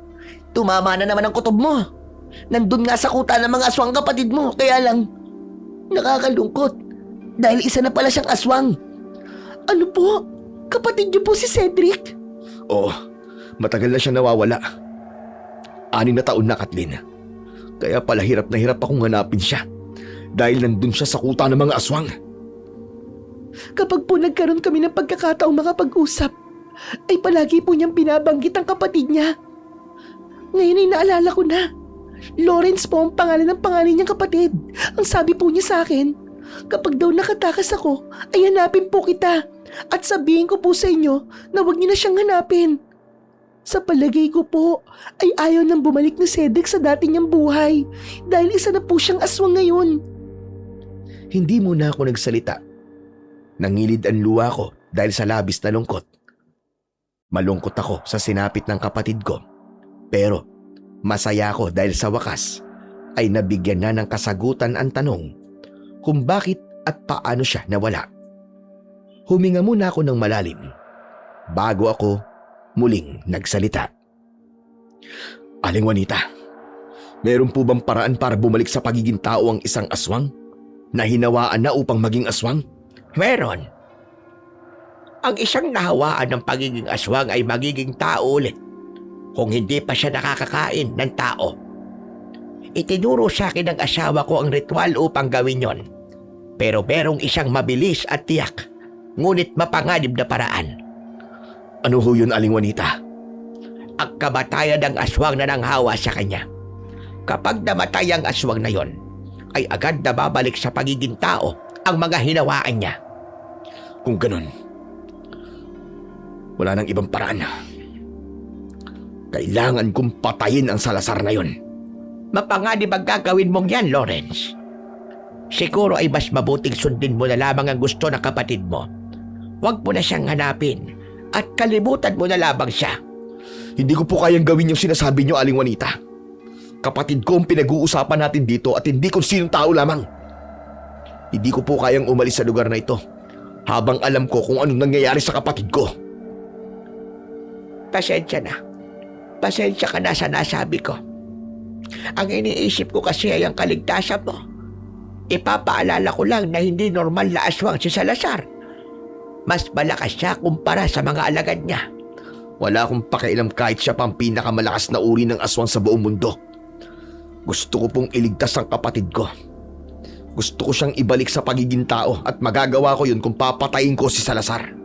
D: tumama na naman ang kutob mo. Nandun nga sa kuta ng mga aswang kapatid mo. Kaya lang, nakakalungkot. Dahil isa na pala siyang aswang.
A: Ano po? Kapatid niyo po si Cedric?
B: Oo, matagal na siya nawawala. 6 na taon na, Kathleen. Kaya pala hirap na hirap akong hanapin siya dahil nandun siya sa kuta ng mga aswang.
A: Kapag po nagkaroon kami ng pagkakataong makapag-usap, ay palagi po niyang binabanggit ang kapatid niya. Ngayon ay naalala ko na. Lawrence po ang pangalan ng panganay niyang kapatid. Ang sabi po niya sa akin, kapag daw nakatakas ako, ay hanapin po kita. At sabihin ko po sa inyo na huwag niyo na siyang hanapin. Sa palagay ko po, ay ayaw nang bumalik ni Cedric sa dati niyang buhay dahil isa na po siyang aswang ngayon.
B: Hindi muna ako nagsalita. Nangilid ang luha ko dahil sa labis na lungkot. Malungkot ako sa sinapit ng kapatid ko. Pero masaya ako dahil sa wakas ay nabigyan na ng kasagutan ang tanong kung bakit at paano siya nawala. Huminga muna ako ng malalim bago ako muling nagsalita. Aling Juanita, meron po bang paraan para bumalik sa pagiging tao ang isang aswang na hinawaan na upang maging aswang?
D: Meron. Ang isang nahawaan ng pagiging aswang ay magiging tao ulit kung hindi pa siya nakakakain ng tao. Itinuro sa akin ng asawa ko ang ritual upang gawin yon. Pero merong isang mabilis at tiyak, ngunit mapanganib na paraan.
B: Ano ho yun, Aling Juanita?
D: Ang kamatayan ng aswang na nanghawa sa kanya. Kapag namatay ang aswang na yon, ay agad na babalik sa pagiging tao ang mga hinawaan niya.
B: Kung ganun, wala nang ibang paraan. Kailangan kong patayin ang Salazar na yon.
D: Mapanganib ang gagawin mong yan, Lawrence. Siguro ay mas mabuting sundin mo na lamang ang gusto ng kapatid mo. Huwag mo na siyang hanapin at kalimutan mo na lamang siya.
B: Hindi ko po kayang gawin yung sinasabi niyo, Aling Juanita. Kapatid ko ang pinag-uusapan natin dito at hindi kung sinong tao lamang. Hindi ko po kayang umalis sa lugar na ito habang alam ko kung anong nangyayari sa kapatid ko.
D: Pasensya na. Pasensya ka na sa nasabi ko. Ang iniisip ko kasi ay ang kaligtasan mo. Ipapaalala ko lang na hindi normal na aswang si Salazar. Mas malakas siya kumpara sa mga alagad niya.
B: Wala akong pakialam kahit siya pa ang pinakamalakas na uri ng aswang sa buong mundo. Gusto ko pong iligtas ang kapatid ko. Gusto ko siyang ibalik sa pagiging tao at magagawa ko yun kung papatayin ko si Salazar.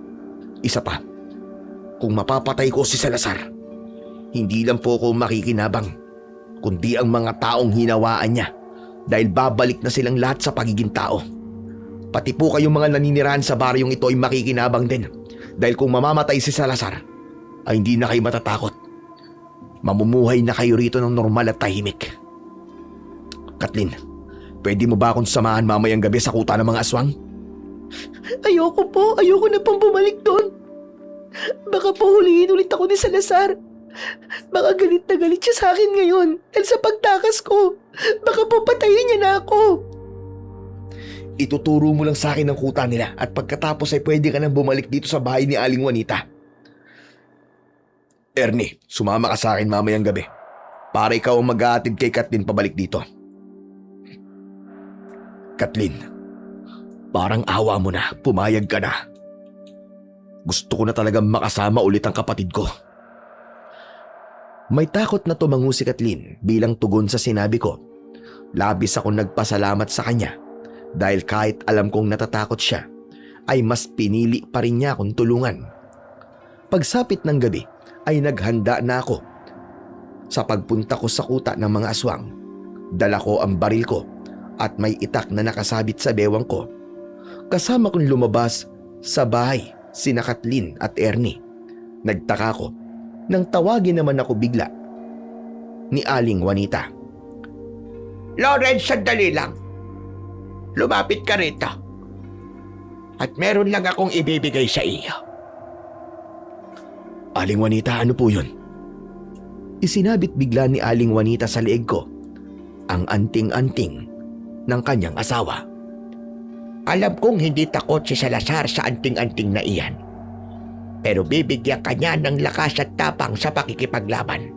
B: Isa pa, kung mapapatay ko si Salazar, hindi lang po ako makikinabang, kundi ang mga taong hinawaan niya dahil babalik na silang lahat sa pagiging tao. Pati po kayong mga naninirahan sa baryong ito ay makikinabang din dahil kung mamamatay si Salazar, ay hindi na kayo matatakot. Mamumuhay na kayo rito ng normal at tahimik. Kathleen, pwede mo ba akong samahan mamayang gabi sa kuta ng mga aswang?
A: Ayoko po. Ayoko na pong bumalik doon. Baka po huliin ulit ako ni Salazar. Baka galit na galit siya sa akin ngayon dahil sa pagtakas ko. Baka po patayin niya na ako.
B: Ituturo mo lang sa akin ang kuta nila at pagkatapos ay pwede ka nang bumalik dito sa bahay ni Aling Juanita. Ernie, sumama ka sa akin mamayang gabi para ikaw ang mag-aatid kay Kathleen pabalik dito. Kathleen, parang awa mo na, pumayag ka na. Gusto ko na talagang makasama ulit ang kapatid ko. May takot na tumango si Kathleen bilang tugon sa sinabi ko. Labis akong nagpasalamat sa kanya dahil kahit alam kong natatakot siya, ay mas pinili pa rin niya akong tulungan. Pagsapit ng gabi ay naghanda na ako. Sa pagpunta ko sa kuta ng mga aswang, dala ko ang baril ko at may itak na nakasabit sa bewang ko. Kasama kong lumabas sa bahay sina Kathleen at Ernie. Nagtaka ko nang tawagin naman ako bigla ni Aling Juanita.
A: Lawrence, sandali lang. Lumapit ka rito. At meron lang akong ibibigay sa iyo.
B: Aling Juanita, ano po yun? Isinabit bigla ni Aling Juanita sa leeg ko ang anting-anting ng kanyang asawa.
A: Alam kong hindi takot si Salazar sa anting-anting na iyan. Pero bibigyan ka niya ng lakas at tapang sa pakikipaglaban.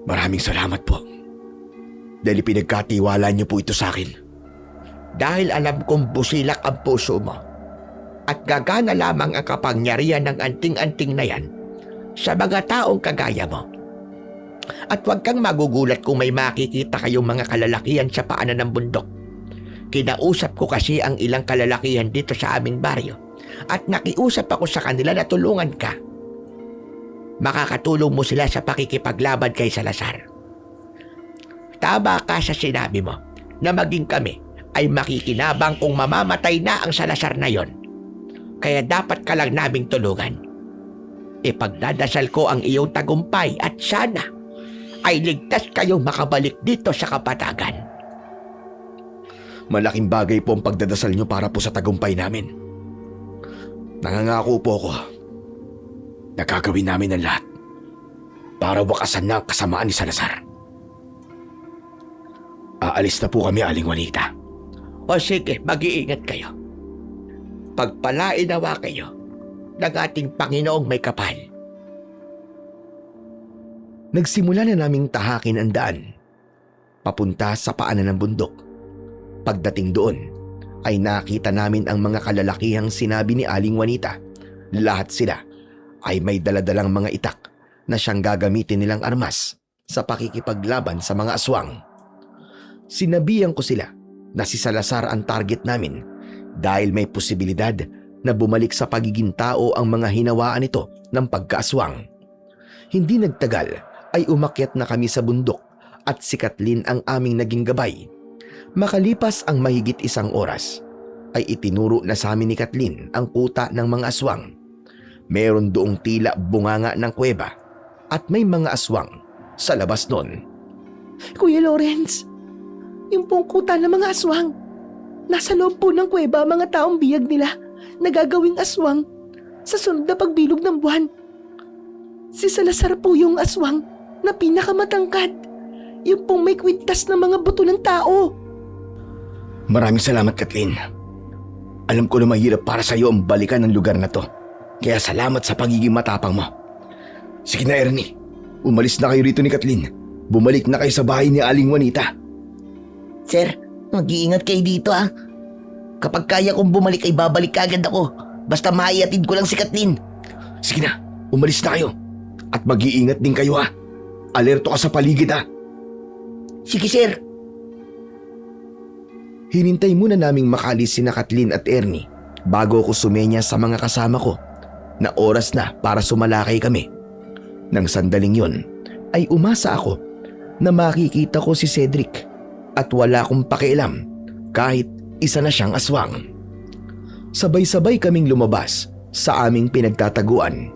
B: Maraming salamat po. Dahil pinagkatiwala niyo po ito sa akin.
A: Dahil alam kong busilak ang puso mo. At gagana lamang ang kapangyarihan ng anting-anting na yan sa mga taong kagaya mo. At huwag kang magugulat kung may makikita kayong mga kalalakihan sa paanan ng bundok. Kinausap ko kasi ang ilang kalalakihan dito sa aming baryo at nakiusap ako sa kanila na tulungan ka. Makakatulong mo sila sa pakikipaglaban kay Salazar. Tama ka sa sinabi mo na maging kami ay makikinabang kung mamamatay na ang Salazar na yon. Kaya dapat ka lang naming tulungan. Ipagdadasal ko ang iyong tagumpay at sana ay ligtas kayong makabalik dito sa kapatagan.
B: Malaking bagay po ang pagdadasal niyo para po sa tagumpay namin. Nangangako po ako na gagawin namin ang lahat para wakasan na ang kasamaan ni Salazar. Aalis na po kami, Aling Juanita.
A: O sige, mag-iingat kayo. Pagpalain nawa kayo ng ating Panginoong may kapal.
B: Nagsimula na naming tahakin ang daan papunta sa paanan ng bundok. Pagdating doon ay nakita namin ang mga kalalakihang sinabi ni Aling Juanita. Lahat sila ay may daladalang mga itak na siyang gagamitin nilang armas sa pakikipaglaban sa mga aswang. Sinabihan ko sila na si Salazar ang target namin dahil may posibilidad na bumalik sa pagiging tao ang mga hinawaan nito ng pagkaaswang. Hindi nagtagal ay umakyat na kami sa bundok at si Kathleen ang aming naging gabay. Makalipas ang mahigit 1 oras ay itinuro na sa amin ni Kathleen ang kuta ng mga aswang. Meron doong tila bunganga ng kuweba at may mga aswang sa labas nun.
A: Kuya Lawrence, yung pong kuta ng mga aswang. Nasa loob po ng kuweba mga taong biyag nila na gagawing aswang sa sunod na pagbilog ng buwan. Si Salazar po yung aswang na pinakamatangkad. Yung pong may kwintas ng mga buto ng tao.
B: Maraming salamat, Kathleen. Alam ko na mahirap para sa iyo ang balikan ng lugar na to. Kaya salamat sa pagiging matapang mo. Sige na, Ernie. Umalis na kayo rito ni Kathleen. Bumalik na kayo sa bahay ni Aling Juanita.
D: Sir, mag-iingat kayo dito ah. Kapag kaya kong bumalik ay babalik agad ako. Basta maiatid ko lang si Kathleen.
B: Sige na, umalis na kayo. At mag-iingat din kayo ha. Alerto ka sa paligid ha.
D: Sige, sir.
B: Hinintay muna naming makalis sina Kathleen at Ernie bago ako sumenya sa mga kasama ko na oras na para sumalakay kami. Nang sandaling yon ay umasa ako na makikita ko si Cedric at wala akong pakialam kahit isa na siyang aswang. Sabay-sabay kaming lumabas sa aming pinagtataguan.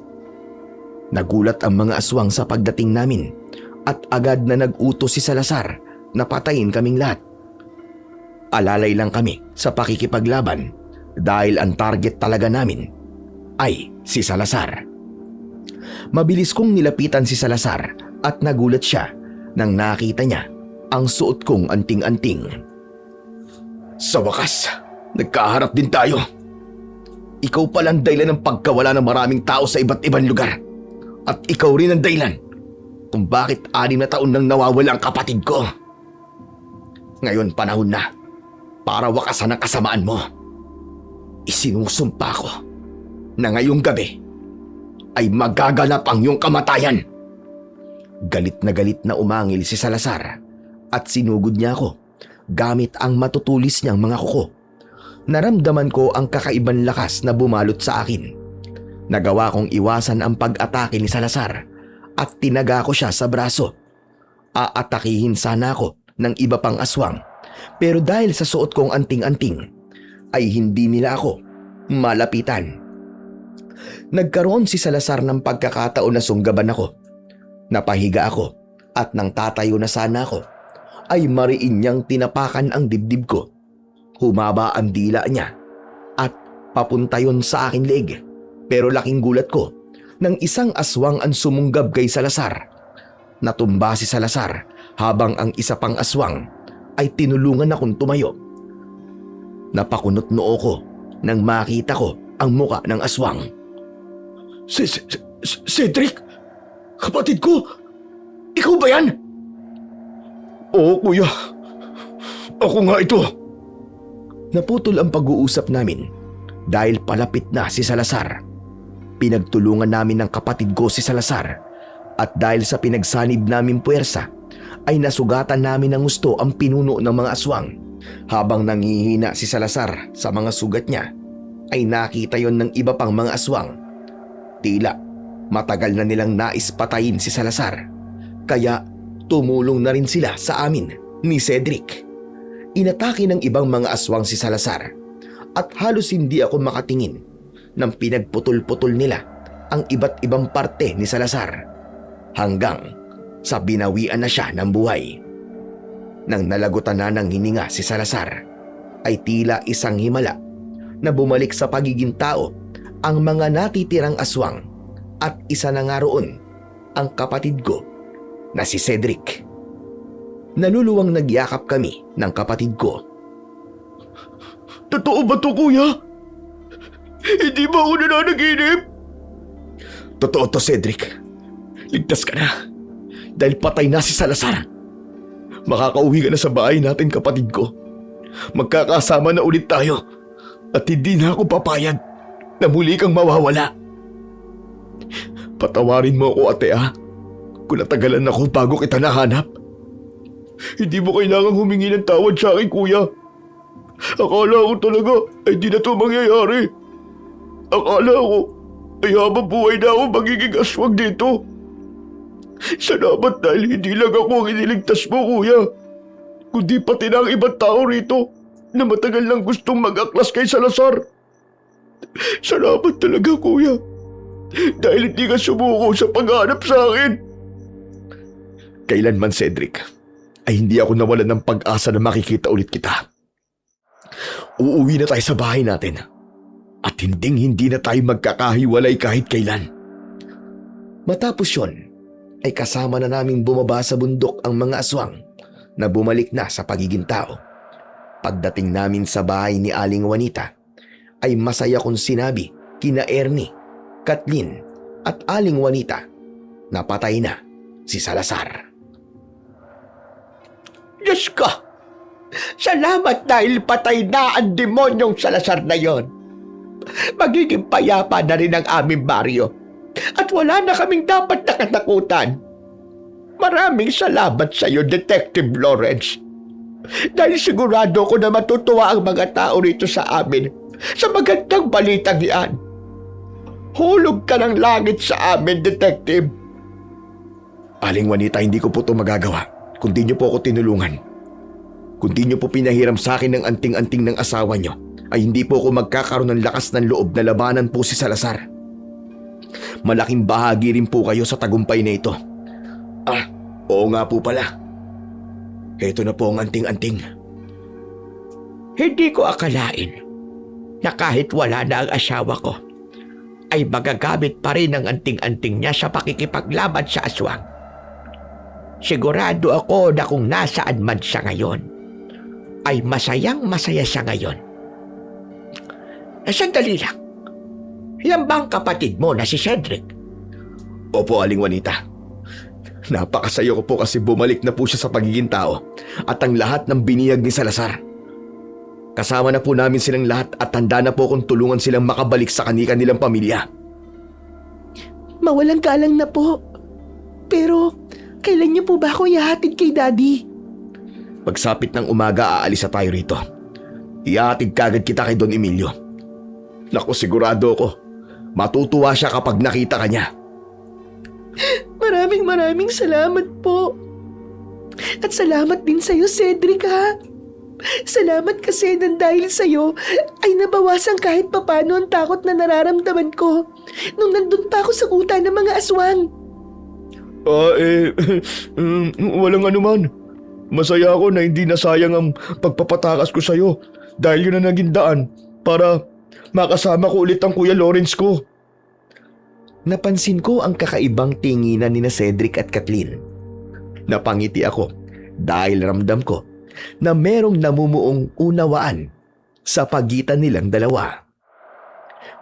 B: Nagulat ang mga aswang sa pagdating namin at agad na nag-utos si Salazar na patayin kaming lahat. Alalay lang kami sa pakikipaglaban dahil ang target talaga namin ay si Salazar. Mabilis kong nilapitan si Salazar at nagulat siya nang nakita niya ang suot kong anting-anting. Sa wakas, nagkaharap din tayo. Ikaw pala ang dahilan ng pagkawala ng maraming tao sa iba't ibang lugar. At ikaw rin ang dahilan kung bakit 6 na taon nang nawawala ang kapatid ko. Ngayon panahon na para wakasan ang kasamaan mo. Isinusumpa ko na ngayong gabi ay magaganap ang iyong kamatayan. Galit na umangil si Salazar at sinugod niya ako gamit ang matutulis niyang mga kuko. Naramdaman ko ang kakaibang lakas na bumalot sa akin. Nagawa kong iwasan ang pag-atake ni Salazar at tinaga ko siya sa braso. Aatakihin sana ako ng iba pang aswang pero dahil sa suot kong anting-anting ay hindi nila ako malapitan. Nagkaroon si Salazar ng pagkakataon na sunggaban ako. Napahiga ako at nang tatayo na sana ako ay mariin niyang tinapakan ang dibdib ko. Humaba ang dila niya at papunta yon sa aking leeg. Pero laking gulat ko nang isang aswang ang sumunggab kay Salazar. Natumba si Salazar habang ang isa pang aswang ay tinulungan akong tumayo. Napakunot noo ko nang makita ko ang muka ng aswang. Cedric! Kapatid ko! Ikaw ba yan? Oo, kuya. Ako nga ito. Naputol ang pag-uusap namin dahil palapit na si Salazar. Pinagtulungan namin ng kapatid ko si Salazar at dahil sa pinagsanib namin puwersa ay nasugatan namin ng gusto ang pinuno ng mga aswang. Habang nangihina si Salazar sa mga sugat niya ay nakita yon ng iba pang mga aswang. Tila matagal na nilang nais patayin si Salazar kaya tumulong na rin sila sa amin ni Cedric. Inatake ng ibang mga aswang si Salazar at halos hindi ako makatingin nang pinagputol-putol nila ang iba't ibang parte ni Salazar hanggang sa binawian na siya ng buhay. Nang nalagutan na ng hininga si Salazar ay tila isang himala na bumalik sa pagiging tao ang mga natitirang aswang at isa na nga roon ang kapatid ko na si Cedric. Naluluwang nagyakap kami ng kapatid ko. Totoo ba to, kuya? Hindi ba ako nananaginip? Totoo to, Cedric. Ligtas ka na dahil patay na si Salazar. Makakauwi ka na sa bahay natin, kapatid ko. Magkakasama na ulit tayo at hindi na ako papayag na muli kang mawawala. Patawarin mo ako, ate, kung natagalan ako bago kita nahanap. Hindi mo kailangang humingi ng tawad sa akin, kuya. Akala ko talaga ay di na ito mangyayari. Akala ko ay habang buhay na ako magiging aswang dito. Salamat dahil hindi lang ako ang iniligtas mo, kuya, kundi pati na ang ibang tao rito na matagal lang gustong mag-aklas kay Salazar. Salamat talaga, kuya, dahil hindi ka sumuko sa paghanap sa akin. Kailanman, Cedric, ay hindi ako nawalan ng pag-asa na makikita ulit kita. Uuwi na tayo sa bahay natin at hindi na tayo magkakahiwalay kahit kailan. Matapos yon, ay kasama na naming bumaba sa bundok ang mga aswang na bumalik na sa pagiging tao. Pagdating namin sa bahay ni Aling Juanita, ay masaya kong sinabi kina Ernie, Kathleen at Aling Juanita na patay na si Salazar.
A: Diyos ko! Salamat dahil patay na ang demonyong Salazar na yon. Magiging payapa na rin ang aming baryo At wala na kaming dapat na katakutan. Maraming salamat sa iyo, Detective Lawrence. Dahil sigurado ko na matutuwa ang mga tao rito sa amin sa magandang balitang iyan. Hulog ka ng langit sa amin, Detective.
B: Aling Juanita, hindi ko po ito magagawa kung di niyo po ako tinulungan. Kung di niyo po pinahiram sa akin ng anting-anting ng asawa niyo, ay hindi po ako magkakaroon ng lakas ng loob na labanan po si Salazar. Malaking bahagi rin po kayo sa tagumpay na ito. Oo nga po pala. Ito na po ang anting-anting.
A: Hindi ko akalain na kahit wala na ang asawa ko, ay magagamit pa rin ang anting-anting niya sa pakikipaglaban sa aswang. Sigurado ako na kung nasaan man siya ngayon, ay masayang-masaya siya ngayon. Sandali lang. Yan ba ang kapatid mo na si Cedric?
B: Opo, Aling Juanita. Napakasaya ko po kasi bumalik na po siya sa pagiging tao at ang lahat ng biniyag ni Salazar. Kasama na po namin silang lahat at handa na po kung tulungan silang makabalik sa kanilang pamilya.
A: Mawalang galang na po. Pero, kailan niyo po ba ako ihahatid kay Daddy?
B: Pagsapit ng umaga, aalis na tayo rito. Ihahatid kagad kita kay Don Emilio. Naku, sigurado ko. Matutuwa siya kapag nakita ka niya.
A: Maraming salamat po. At salamat din sa'yo, Cedric, ha? Salamat kasi nang dahil sa'yo ay nabawasan kahit papano ang takot na nararamdaman ko nung nandun pa ako sa kuta ng mga aswang.
B: Walang anuman. Masaya ako na hindi nasayang ang pagpapatakas ko sa'yo dahil yun ang naging daan para makasama ko ulit ang Kuya Lawrence ko. Napansin ko ang kakaibang tinginan ni na Cedric at Kathleen. Napangiti ako dahil ramdam ko na merong namumuong unawaan sa pagitan nilang dalawa.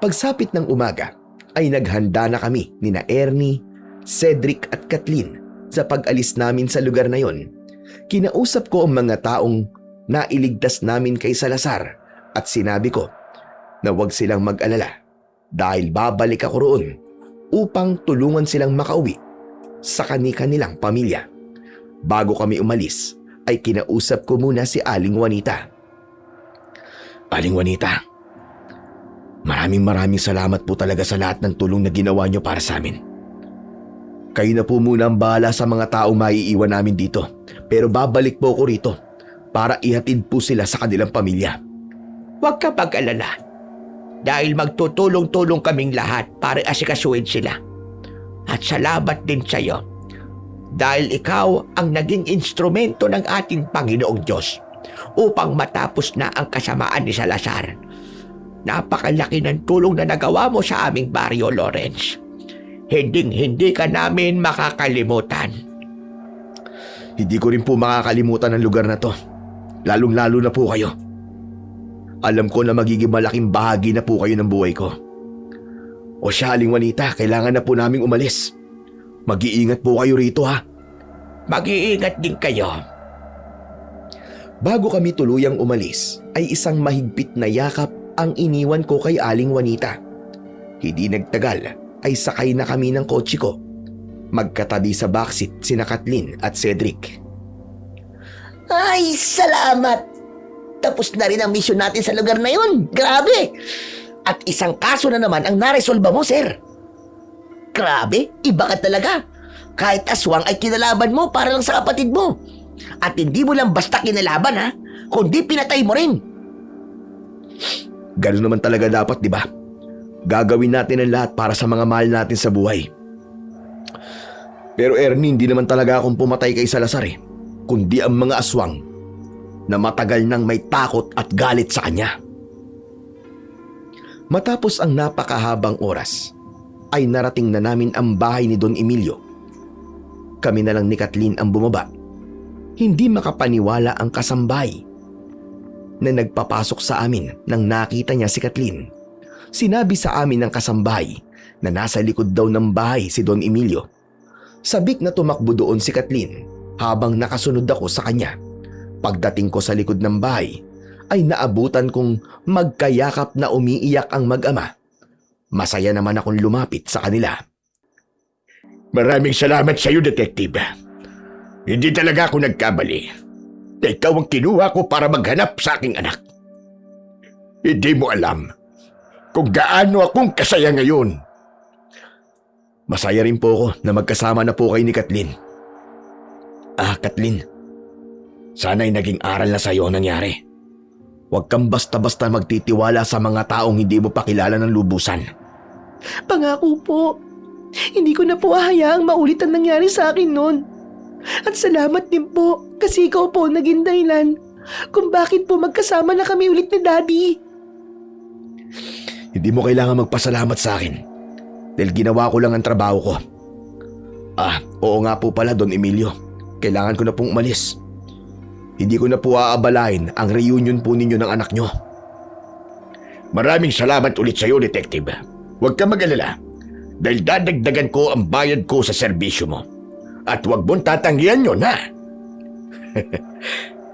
B: Pagsapit ng umaga ay naghanda na kami ni na Ernie, Cedric at Kathleen sa pag-alis namin sa lugar na yon. Kinausap ko ang mga taong nailigtas namin kay Salazar at sinabi ko na huwag silang mag-alala dahil babalik ako roon upang tulungan silang makauwi sa kanilang pamilya. Bago kami umalis, ay kinausap ko muna si Aling Juanita. Aling Juanita, maraming salamat po talaga sa lahat ng tulong na ginawa niyo para sa amin. Kayo na po muna ang bahala sa mga taong maiiwan namin dito, pero babalik po ako rito para ihatid po sila sa kanilang pamilya.
A: Huwag ka pag-alala. Dahil magtutulong-tulong kaming lahat para asikasuhin sila. At salamat din sa iyo. Dahil ikaw ang naging instrumento ng ating Panginoong Diyos upang matapos na ang kasamaan ni Salazar. Napakalaki ng tulong na nagawa mo sa aming baryo, Lawrence. Hinding-hindi ka namin makakalimutan.
B: Hindi ko rin po makakalimutan ang lugar na to. Lalong-lalo na po kayo. Alam ko na magiging malaking bahagi na po kayo ng buhay ko. O siya, Aling Juanita, kailangan na po naming umalis. Mag-iingat po kayo rito, ha?
A: Mag-iingat din kayo.
B: Bago kami tuluyang umalis, ay isang mahigpit na yakap ang iniwan ko kay Aling Juanita. Hindi nagtagal ay sakay na kami ng kotse ko. Magkatabi sa backseat sina Kathleen at Cedric.
D: Ay, salamat! Tapos na rin ang mission natin sa lugar na yun. Grabe! At isang kaso na naman ang naresolba mo, sir. Grabe, iba ka talaga. Kahit aswang ay kinalaban mo para lang sa kapatid mo. At hindi mo lang basta kinalaban, ha? Kundi pinatay mo rin.
B: Ganun naman talaga dapat, di ba? Gagawin natin ang lahat para sa mga mahal natin sa buhay. Pero Ernie, hindi naman talaga akong pumatay kay Salazar kundi ang mga aswang na matagal nang may takot at galit sa kanya. Matapos ang napakahabang oras, ay narating na namin ang bahay ni Don Emilio. Kami na lang ni Kathleen ang bumaba. Hindi makapaniwala ang kasambahay na nagpapasok sa amin nang nakita niya si Kathleen. Sinabi sa amin ng kasambahay na nasa likod daw ng bahay si Don Emilio. Sabik na tumakbo doon si Kathleen habang nakasunod ako sa kanya. Pagdating ko sa likod ng bahay, ay naabutan kong magkayakap na umiiyak ang mag-ama. Masaya naman akong lumapit sa kanila
C: Maraming salamat sa iyo, Detective. Hindi talaga ako nagkamali. Ikaw ang kinuha ko para maghanap sa aking anak. Hindi mo alam kung gaano akong kasaya ngayon.
B: Masaya rin po ako na magkasama na po kayo ni Kathleen. Kathleen, sana'y naging aral na sa'yo ang nangyari. Huwag kang basta-basta magtitiwala sa mga taong hindi mo pakilala ng lubusan.
A: Pangako po, hindi ko na po hahayaang maulit ang nangyari sa akin noon. At salamat din po kasi ikaw po naging dahilan kung bakit po magkasama na kami ulit ni Daddy.
B: Hindi mo kailangan magpasalamat sa akin dahil ginawa ko lang ang trabaho ko. Oo nga po pala, Don Emilio. Kailangan ko na pong umalis. Hindi ko na po aabalain ang reunion po ninyo ng anak nyo.
C: Maraming salamat ulit sa iyo, Detective. Huwag ka mag-alala dahil dadagdagan ko ang bayad ko sa serbisyo mo. At huwag mong tatanggihan yun, ha?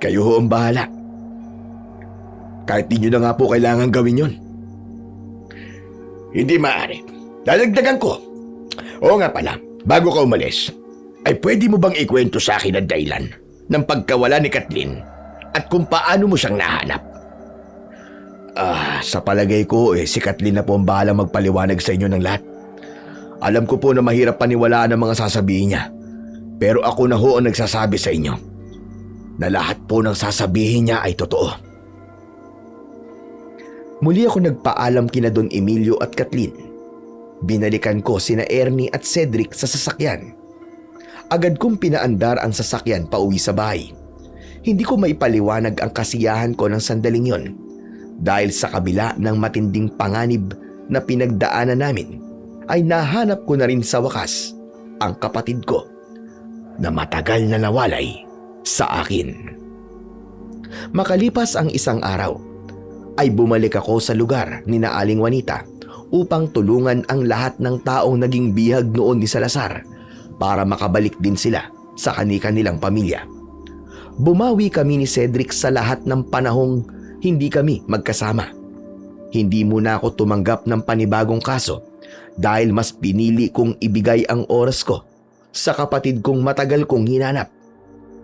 B: Kayo ho ang bahala. Kahit di nyo na nga po kailangan gawin yon.
C: Hindi maaari. Dadagdagan ko. Oo nga pala, bago ka umalis, ay pwede mo bang ikwento sa akin ang dahilan ng pagkawala ni Kathleen at kung paano mo siyang nahanap?
B: Sa palagay ko si Kathleen na po ang bahalang magpaliwanag sa inyo ng lahat. Alam ko po na mahirap paniwalaan ang mga sasabihin niya. Pero ako na ho ang nagsasabi sa inyo na lahat po ng sasabihin niya ay totoo. Muli ako nagpaalam kina Don Emilio at Kathleen. Binalikan ko sina Ernie at Cedric sa sasakyan. Agad kong pinaandar ang sasakyan pauwi sa bahay. Hindi ko maipaliwanag ang kasiyahan ko ng sandaling yon dahil sa kabila ng matinding panganib na pinagdaanan namin ay nahanap ko na rin sa wakas ang kapatid ko na matagal na nawalay sa akin. Makalipas ang isang araw, ay bumalik ako sa lugar ni na Aling Juanita upang tulungan ang lahat ng taong naging bihag noon ni Salazar para makabalik din sila sa kani-kanilang pamilya. Bumawi kami ni Cedric sa lahat ng panahong hindi kami magkasama. Hindi muna ako tumanggap ng panibagong kaso dahil mas pinili kong ibigay ang oras ko sa kapatid kong matagal kong hinanap.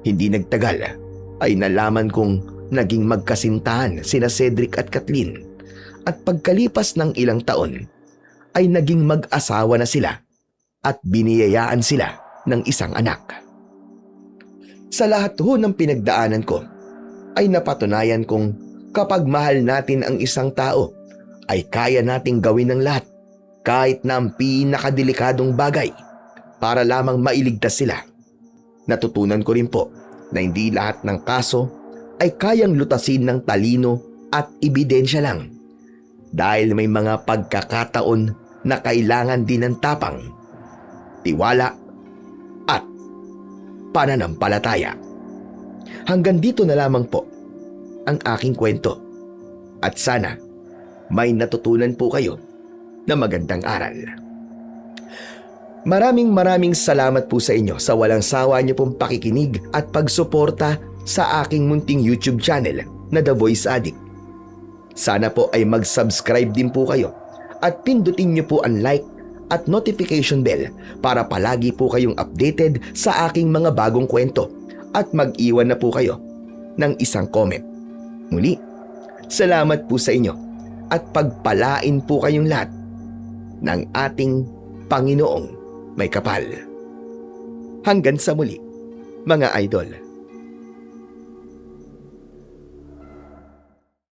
B: Hindi nagtagal ay nalaman kong naging magkasintahan sina Cedric at Kathleen at pagkalipas ng ilang taon ay naging mag-asawa na sila at biniyayaan sila ng isang anak. Sa lahat ho ng pinagdaanan ko ay napatunayan kong kapag mahal natin ang isang tao ay kaya nating gawin ng lahat kahit na ang pinakadelikadong bagay para lamang mailigtas sila. Natutunan ko rin po na hindi lahat ng kaso ay kayang lutasin ng talino at ebidensya lang dahil may mga pagkakataon na kailangan din ng tapang, tiwala at pananampalataya. Hanggang dito na lamang po ang aking kwento at sana may natutunan po kayo na magandang aral. Maraming salamat po sa inyo sa walang sawa niyo pong pakikinig at pagsuporta sa aking munting YouTube channel na The Voice Addict. Sana po ay mag-subscribe din po kayo at pindutin niyo po ang like at notification bell para palagi po kayong updated sa aking mga bagong kwento at mag-iwan na po kayo ng isang comment. Muli, salamat po sa inyo at pagpalain po kayong lahat ng ating Panginoong may kapal. Hanggang sa muli, mga idol.